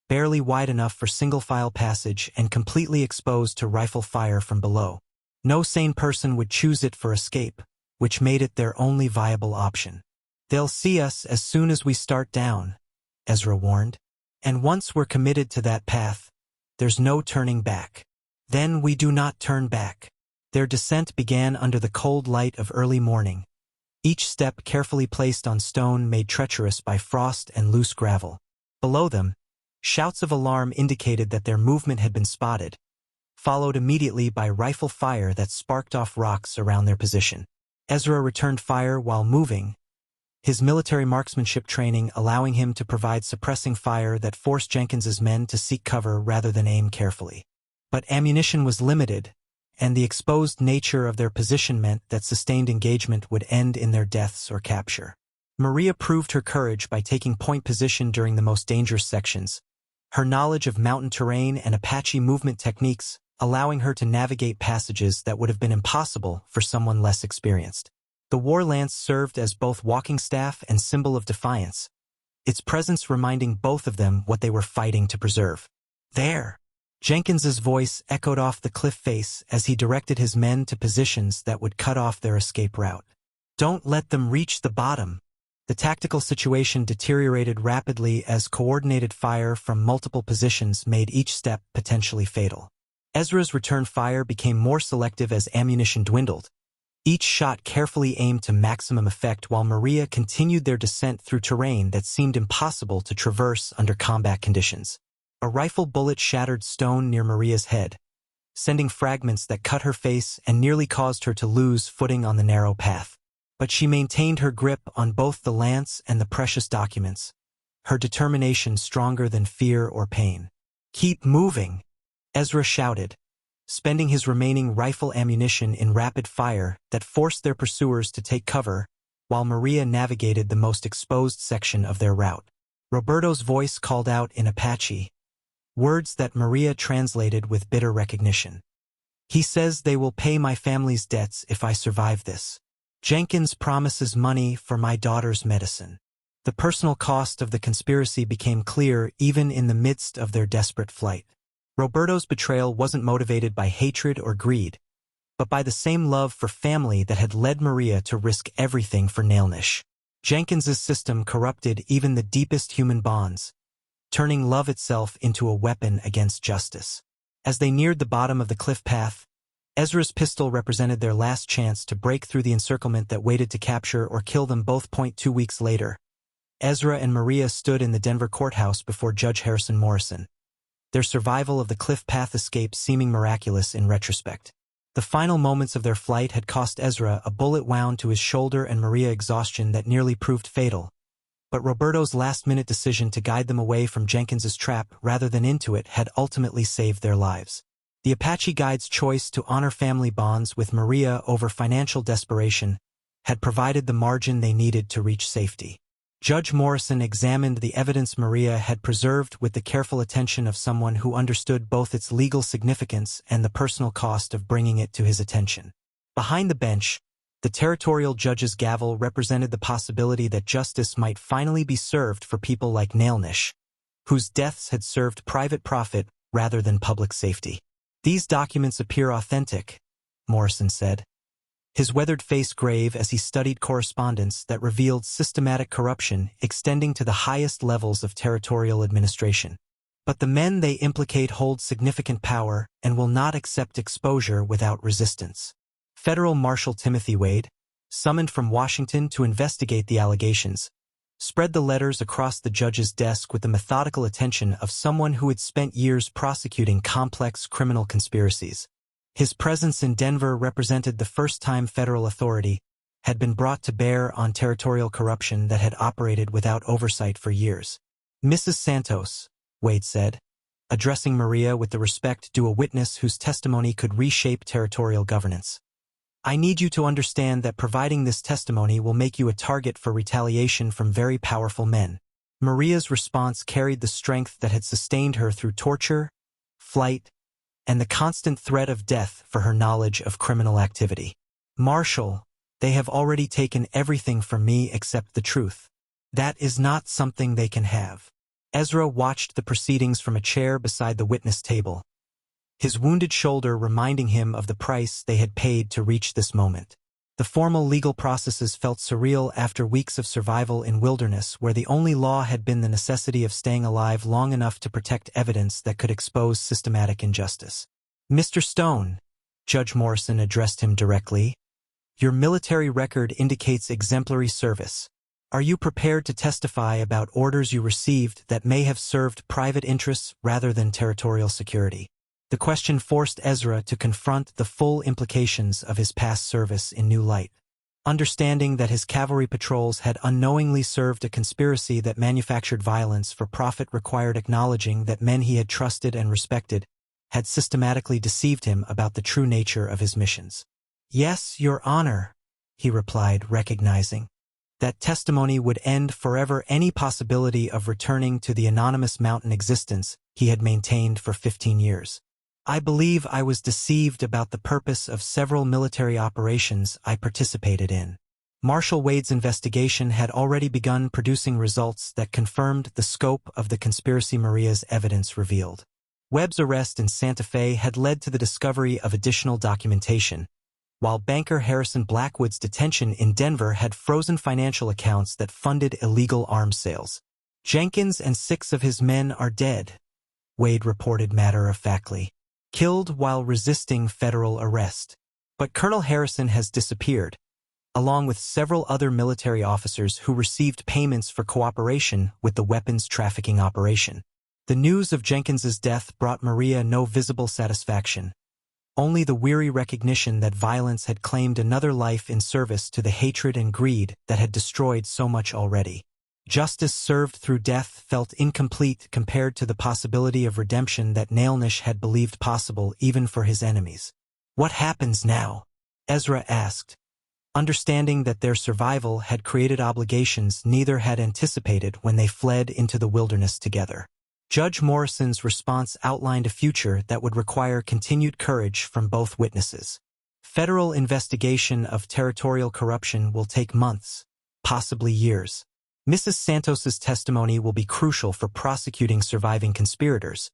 barely wide enough for single-file passage and completely exposed to rifle fire from below. No sane person would choose it for escape, which made it their only viable option. "They'll see us as soon as we start down," EZRA warned. "And once we're committed to that path, there's no turning back." "Then we do not turn back." Their descent began under the cold light of early morning, each step carefully placed on stone made treacherous by frost and loose gravel. Below them, shouts of alarm indicated that their movement had been spotted, followed immediately by rifle fire that sparked off rocks around their position. EZRA returned fire while moving, his military marksmanship training allowing him to provide suppressing fire that forced Jenkins's men to seek cover rather than aim carefully. But ammunition was limited, and the exposed nature of their position meant that sustained engagement would end in their deaths or capture. Maria proved her courage by taking point position during the most dangerous sections, her knowledge of mountain terrain and Apache movement techniques allowing her to navigate passages that would have been impossible for someone less experienced. The war lance served as both walking staff and symbol of defiance, its presence reminding both of them what they were fighting to preserve. "There!" Jenkins's voice echoed off the cliff face as he directed his men to positions that would cut off their escape route. "Don't let them reach the bottom." The tactical situation deteriorated rapidly as coordinated fire from multiple positions made each step potentially fatal. EZRA's return fire became more selective as ammunition dwindled, each shot carefully aimed to maximum effect while Maria continued their descent through terrain that seemed impossible to traverse under combat conditions. A rifle bullet shattered stone near Maria's head, sending fragments that cut her face and nearly caused her to lose footing on the narrow path. But she maintained her grip on both the lance and the precious documents, her determination stronger than fear or pain. "Keep moving," EZRA shouted, spending his remaining rifle ammunition in rapid fire that forced their pursuers to take cover, while Maria navigated the most exposed section of their route. Roberto's voice called out in Apache, words that Maria translated with bitter recognition. "He says they will pay my family's debts if I survive this. Jenkins promises money for my daughter's medicine." The personal cost of the conspiracy became clear even in the midst of their desperate flight. Roberto's betrayal wasn't motivated by hatred or greed, but by the same love for family that had led Maria to risk everything for Nailnish. Jenkins's system corrupted even the deepest human bonds, turning love itself into a weapon against justice. As they neared the bottom of the cliff path, Ezra's pistol represented their last chance to break through the encirclement that waited to capture or kill them both. 2 weeks later, Ezra and Maria stood in the Denver courthouse before Judge Harrison Morrison, their survival of the cliff path escape seeming miraculous in retrospect. The final moments of their flight had cost Ezra a bullet wound to his shoulder and Maria exhaustion that nearly proved fatal, but Roberto's last-minute decision to guide them away from Jenkins's trap rather than into it had ultimately saved their lives. The Apache Guide's choice to honor family bonds with Maria over financial desperation had provided the margin they needed to reach safety. Judge Morrison examined the evidence Maria had preserved with the careful attention of someone who understood both its legal significance and the personal cost of bringing it to his attention. Behind the bench, the territorial judge's gavel represented the possibility that justice might finally be served for people like Nailnish, whose deaths had served private profit rather than public safety. "These documents appear authentic," Morrison said, his weathered face grave as he studied correspondence that revealed systematic corruption extending to the highest levels of territorial administration. "But the men they implicate hold significant power and will not accept exposure without resistance." Federal Marshal Timothy Wade, summoned from Washington to investigate the allegations, spread the letters across the judge's desk with the methodical attention of someone who had spent years prosecuting complex criminal conspiracies. His presence in Denver represented the first time federal authority had been brought to bear on territorial corruption that had operated without oversight for years. "Mrs. Santos," Wade said, addressing Maria with the respect due a witness whose testimony could reshape territorial governance, "I need you to understand that providing this testimony will make you a target for retaliation from very powerful men." Maria's response carried the strength that had sustained her through torture, flight, and the constant threat of death for her knowledge of criminal activity. "Marshal, they have already taken everything from me except the truth. That is not something they can have." Ezra watched the proceedings from a chair beside the witness table, his wounded shoulder reminding him of the price they had paid to reach this moment. The formal legal processes felt surreal after weeks of survival in wilderness where the only law had been the necessity of staying alive long enough to protect evidence that could expose systematic injustice. "Mr. Stone," Judge Morrison addressed him directly, "your military record indicates exemplary service. Are you prepared to testify about orders you received that may have served private interests rather than territorial security?" The question forced Ezra to confront the full implications of his past service in new light. Understanding that his cavalry patrols had unknowingly served a conspiracy that manufactured violence for profit required acknowledging that men he had trusted and respected had systematically deceived him about the true nature of his missions. "Yes, Your Honor," he replied, recognizing that testimony would end forever any possibility of returning to the anonymous mountain existence he had maintained for 15 years. "I believe I was deceived about the purpose of several military operations I participated in." Marshal Wade's investigation had already begun producing results that confirmed the scope of the conspiracy Maria's evidence revealed. Webb's arrest in Santa Fe had led to the discovery of additional documentation, while banker Harrison Blackwood's detention in Denver had frozen financial accounts that funded illegal arms sales. "Jenkins and 6 of his men are dead," Wade reported matter-of-factly, "killed while resisting federal arrest. But Colonel Harrison has disappeared, along with several other military officers who received payments for cooperation with the weapons trafficking operation." The news of Jenkins's death brought Maria no visible satisfaction, only the weary recognition that violence had claimed another life in service to the hatred and greed that had destroyed so much already. Justice served through death felt incomplete compared to the possibility of redemption that Nailnish had believed possible even for his enemies. "What happens now?" Ezra asked, understanding that their survival had created obligations neither had anticipated when they fled into the wilderness together. Judge Morrison's response outlined a future that would require continued courage from both witnesses. Federal investigation of territorial corruption will take months, possibly years. Mrs. Santos's testimony will be crucial for prosecuting surviving conspirators,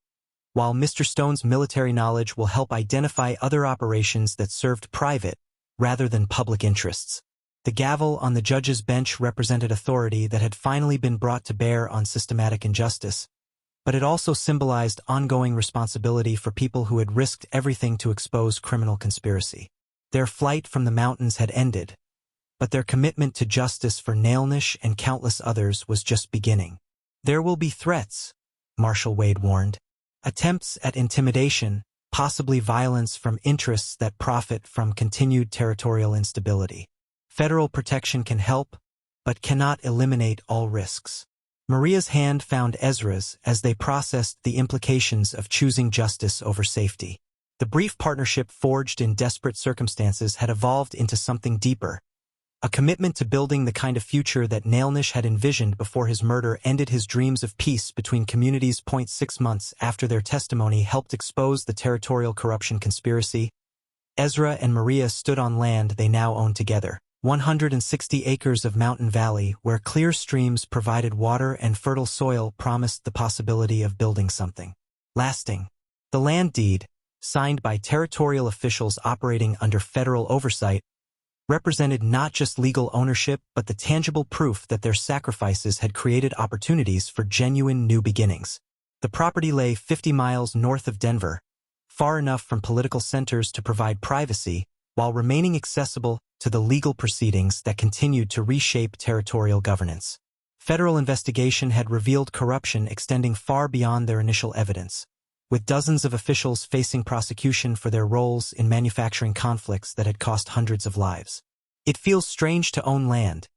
while Mr. Stone's military knowledge will help identify other operations that served private rather than public interests. The gavel on the judge's bench represented authority that had finally been brought to bear on systematic injustice, but it also symbolized ongoing responsibility for people who had risked everything to expose criminal conspiracy. Their flight from the mountains had ended, but their commitment to justice for Nailnish and countless others was just beginning. There will be threats, Marshal Wade warned. Attempts at intimidation, possibly violence from interests that profit from continued territorial instability. Federal protection can help, but cannot eliminate all risks. Maria's hand found Ezra's as they processed the implications of choosing justice over safety. The brief partnership forged in desperate circumstances had evolved into something deeper, a commitment to building the kind of future that Nailnish had envisioned before his murder ended his dreams of peace between communities. 6 months after their testimony helped expose the territorial corruption conspiracy, Ezra and Maria stood on land they now owned together. 160 acres of mountain valley where clear streams provided water and fertile soil promised the possibility of building something lasting. The land deed, signed by territorial officials operating under federal oversight, represented not just legal ownership but the tangible proof that their sacrifices had created opportunities for genuine new beginnings. The property lay 50 miles north of Denver, far enough from political centers to provide privacy, while remaining accessible to the legal proceedings that continued to reshape territorial governance. Federal investigation had revealed corruption extending far beyond their initial evidence, with dozens of officials facing prosecution for their roles in manufacturing conflicts that had cost hundreds of lives. It feels strange to own land,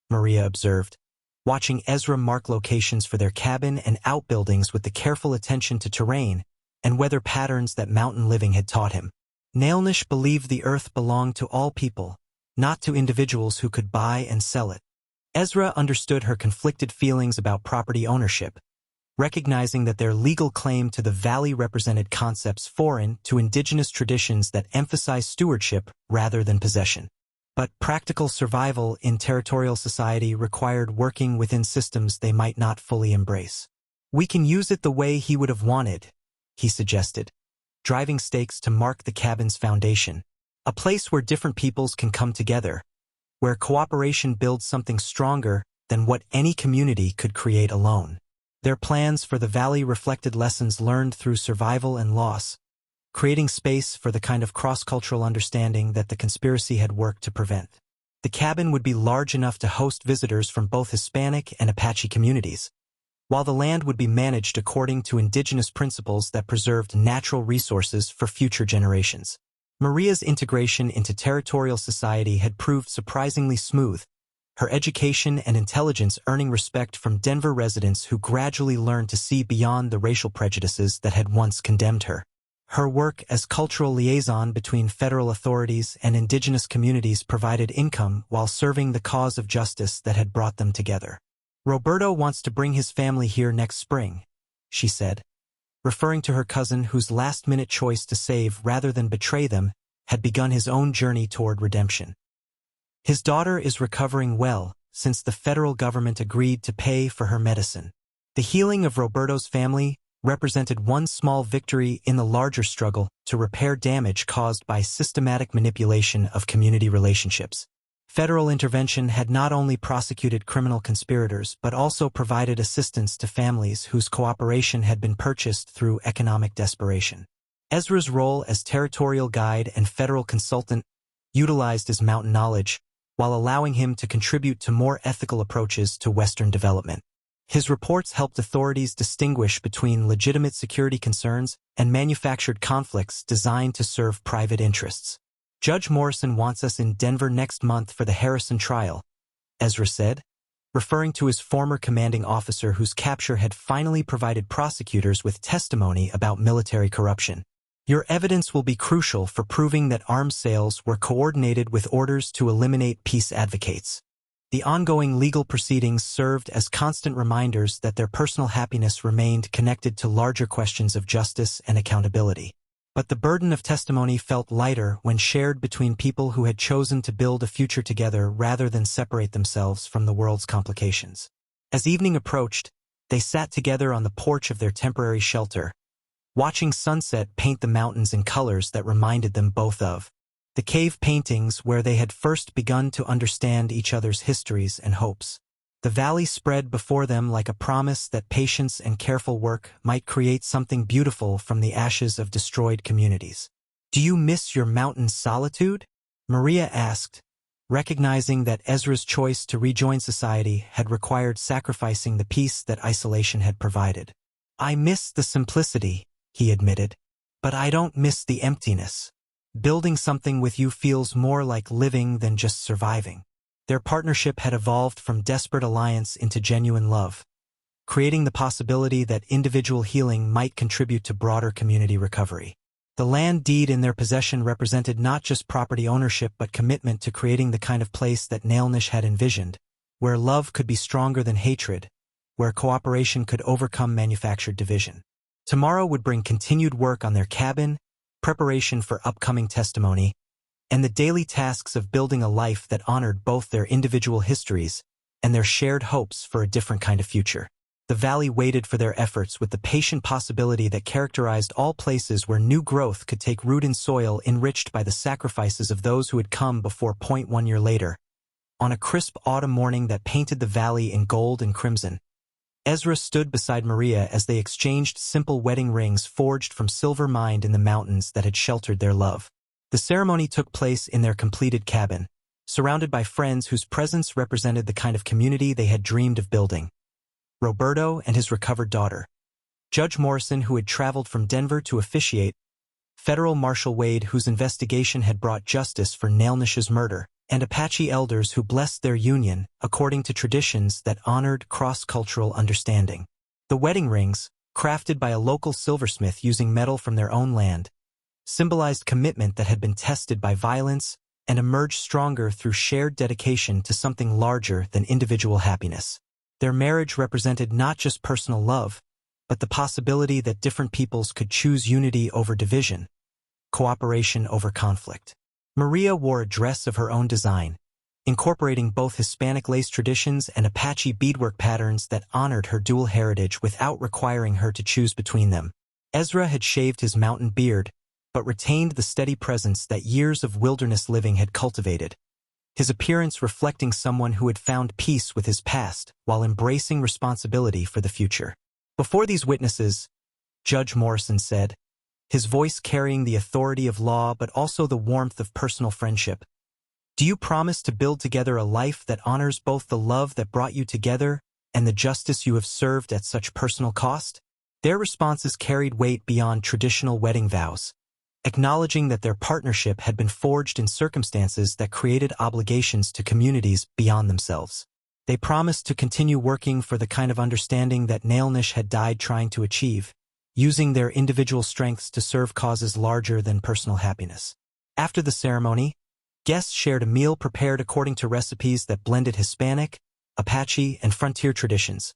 Maria observed, watching Ezra mark locations for their cabin and outbuildings with the careful attention to terrain and weather patterns that mountain living had taught him. Nailnish believed the earth belonged to all people, not to individuals who could buy and sell it. Ezra understood her conflicted feelings about property ownership, recognizing that their legal claim to the valley represented concepts foreign to indigenous traditions that emphasize stewardship rather than possession. But practical survival in territorial society required working within systems they might not fully embrace. "We can use it the way he would have wanted," he suggested, driving stakes to mark the cabin's foundation, a place where different peoples can come together, where cooperation builds something stronger than what any community could create alone. Their plans for the valley reflected lessons learned through survival and loss, creating space for the kind of cross-cultural understanding that the conspiracy had worked to prevent. The cabin would be large enough to host visitors from both Hispanic and Apache communities, while the land would be managed according to indigenous principles that preserved natural resources for future generations. Maria's integration into territorial society had proved surprisingly smooth, her education and intelligence earning respect from Denver residents who gradually learned to see beyond the racial prejudices that had once condemned her. Her work as cultural liaison between federal authorities and indigenous communities provided income while serving the cause of justice that had brought them together. "Roberto wants to bring his family here next spring," she said, referring to her cousin whose last-minute choice to save rather than betray them had begun his own journey toward redemption. "His daughter is recovering well since the federal government agreed to pay for her medicine." The healing of Roberto's family represented one small victory in the larger struggle to repair damage caused by systematic manipulation of community relationships. Federal intervention had not only prosecuted criminal conspirators but also provided assistance to families whose cooperation had been purchased through economic desperation. Ezra's role as territorial guide and federal consultant utilized his mountain knowledge, while allowing him to contribute to more ethical approaches to Western development. His reports helped authorities distinguish between legitimate security concerns and manufactured conflicts designed to serve private interests. "Judge Morrison wants us in Denver next month for the Harrison trial," Ezra said, referring to his former commanding officer whose capture had finally provided prosecutors with testimony about military corruption. "Your evidence will be crucial for proving that arms sales were coordinated with orders to eliminate peace advocates." The ongoing legal proceedings served as constant reminders that their personal happiness remained connected to larger questions of justice and accountability. But the burden of testimony felt lighter when shared between people who had chosen to build a future together rather than separate themselves from the world's complications. As evening approached, they sat together on the porch of their temporary shelter, watching sunset paint the mountains in colors that reminded them both of the cave paintings where they had first begun to understand each other's histories and hopes. The valley spread before them like a promise that patience and careful work might create something beautiful from the ashes of destroyed communities. "Do you miss your mountain solitude?" Maria asked, recognizing that Ezra's choice to rejoin society had required sacrificing the peace that isolation had provided. "I miss the simplicity," he admitted, "but I don't miss the emptiness. Building something with you feels more like living than just surviving." Their partnership had evolved from desperate alliance into genuine love, creating the possibility that individual healing might contribute to broader community recovery. The land deed in their possession represented not just property ownership but commitment to creating the kind of place that Nailnish had envisioned, where love could be stronger than hatred, where cooperation could overcome manufactured division. Tomorrow would bring continued work on their cabin, preparation for upcoming testimony, and the daily tasks of building a life that honored both their individual histories and their shared hopes for a different kind of future. The valley waited for their efforts with the patient possibility that characterized all places where new growth could take root in soil enriched by the sacrifices of those who had come before. 1 year later, on a crisp autumn morning that painted the valley in gold and crimson, Ezra stood beside Maria as they exchanged simple wedding rings forged from silver mined in the mountains that had sheltered their love. The ceremony took place in their completed cabin, surrounded by friends whose presence represented the kind of community they had dreamed of building. Roberto and his recovered daughter, Judge Morrison, who had traveled from Denver to officiate, Federal Marshal Wade, whose investigation had brought justice for Nailnish's murder, and Apache elders who blessed their union according to traditions that honored cross-cultural understanding. The wedding rings, crafted by a local silversmith using metal from their own land, symbolized commitment that had been tested by violence and emerged stronger through shared dedication to something larger than individual happiness. Their marriage represented not just personal love, but the possibility that different peoples could choose unity over division, cooperation over conflict. Maria wore a dress of her own design, incorporating both Hispanic lace traditions and Apache beadwork patterns that honored her dual heritage without requiring her to choose between them. Ezra had shaved his mountain beard, but retained the steady presence that years of wilderness living had cultivated, his appearance reflecting someone who had found peace with his past while embracing responsibility for the future. "Before these witnesses," Judge Morrison said, his voice carrying the authority of law but also the warmth of personal friendship, "do you promise to build together a life that honors both the love that brought you together and the justice you have served at such personal cost?" Their responses carried weight beyond traditional wedding vows, acknowledging that their partnership had been forged in circumstances that created obligations to communities beyond themselves. They promised to continue working for the kind of understanding that Nailnish had died trying to achieve, using their individual strengths to serve causes larger than personal happiness. After the ceremony, guests shared a meal prepared according to recipes that blended Hispanic, Apache, and frontier traditions.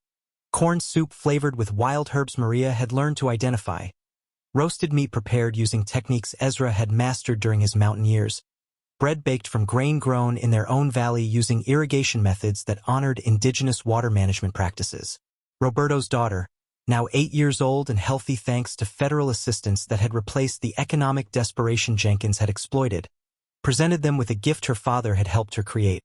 Corn soup flavored with wild herbs Maria had learned to identify, roasted meat prepared using techniques Ezra had mastered during his mountain years, bread baked from grain grown in their own valley using irrigation methods that honored indigenous water management practices. Roberto's daughter, now 8 years old and healthy thanks to federal assistance that had replaced the economic desperation Jenkins had exploited, presented them with a gift her father had helped her create.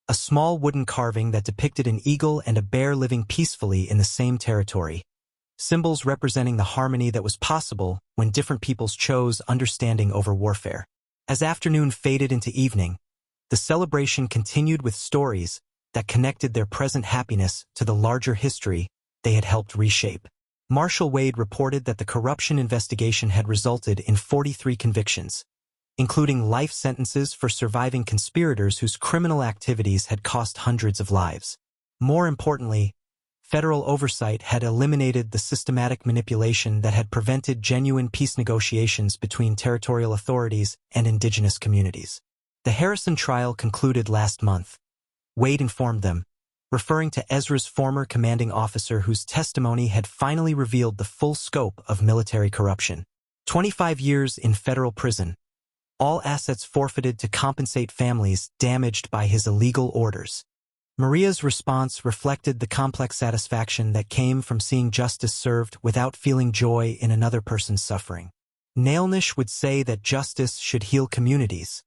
A small wooden carving that depicted an eagle and a bear living peacefully in the same territory, symbols representing the harmony that was possible when different peoples chose understanding over warfare. As afternoon faded into evening, the celebration continued with stories that connected their present happiness to the larger history they had helped reshape. Marshal Wade reported that the corruption investigation had resulted in 43 convictions, including life sentences for surviving conspirators whose criminal activities had cost hundreds of lives. More importantly, federal oversight had eliminated the systematic manipulation that had prevented genuine peace negotiations between territorial authorities and indigenous communities. The Harrison trial concluded last month, Wade informed them, referring to Ezra's former commanding officer whose testimony had finally revealed the full scope of military corruption. 25 years in federal prison, all assets forfeited to compensate families damaged by his illegal orders, Maria's response reflected the complex satisfaction that came from seeing justice served without feeling joy in another person's suffering. Nailnish would say that justice should heal communities,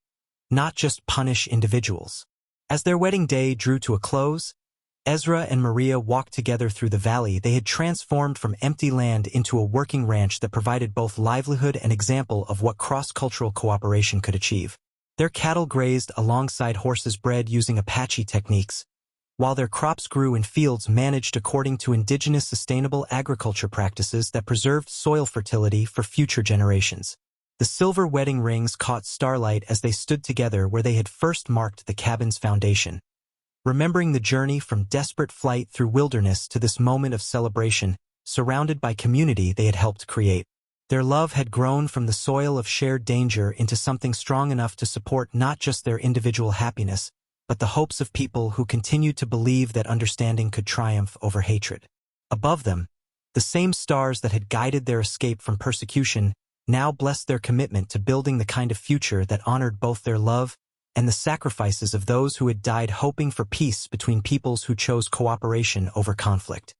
not just punish individuals. As their wedding day drew to a close, Ezra and Maria walked together through the valley they had transformed from empty land into a working ranch that provided both livelihood and example of what cross-cultural cooperation could achieve. Their cattle grazed alongside horses bred using Apache techniques, while their crops grew in fields managed according to indigenous sustainable agriculture practices that preserved soil fertility for future generations. The silver wedding rings caught starlight as they stood together where they had first marked the cabin's foundation. Remembering the journey from desperate flight through wilderness to this moment of celebration, surrounded by community they had helped create. Their love had grown from the soil of shared danger into something strong enough to support not just their individual happiness, but the hopes of people who continued to believe that understanding could triumph over hatred. Above them, the same stars that had guided their escape from persecution now blessed their commitment to building the kind of future that honored both their love and the sacrifices of those who had died hoping for peace between peoples who chose cooperation over conflict.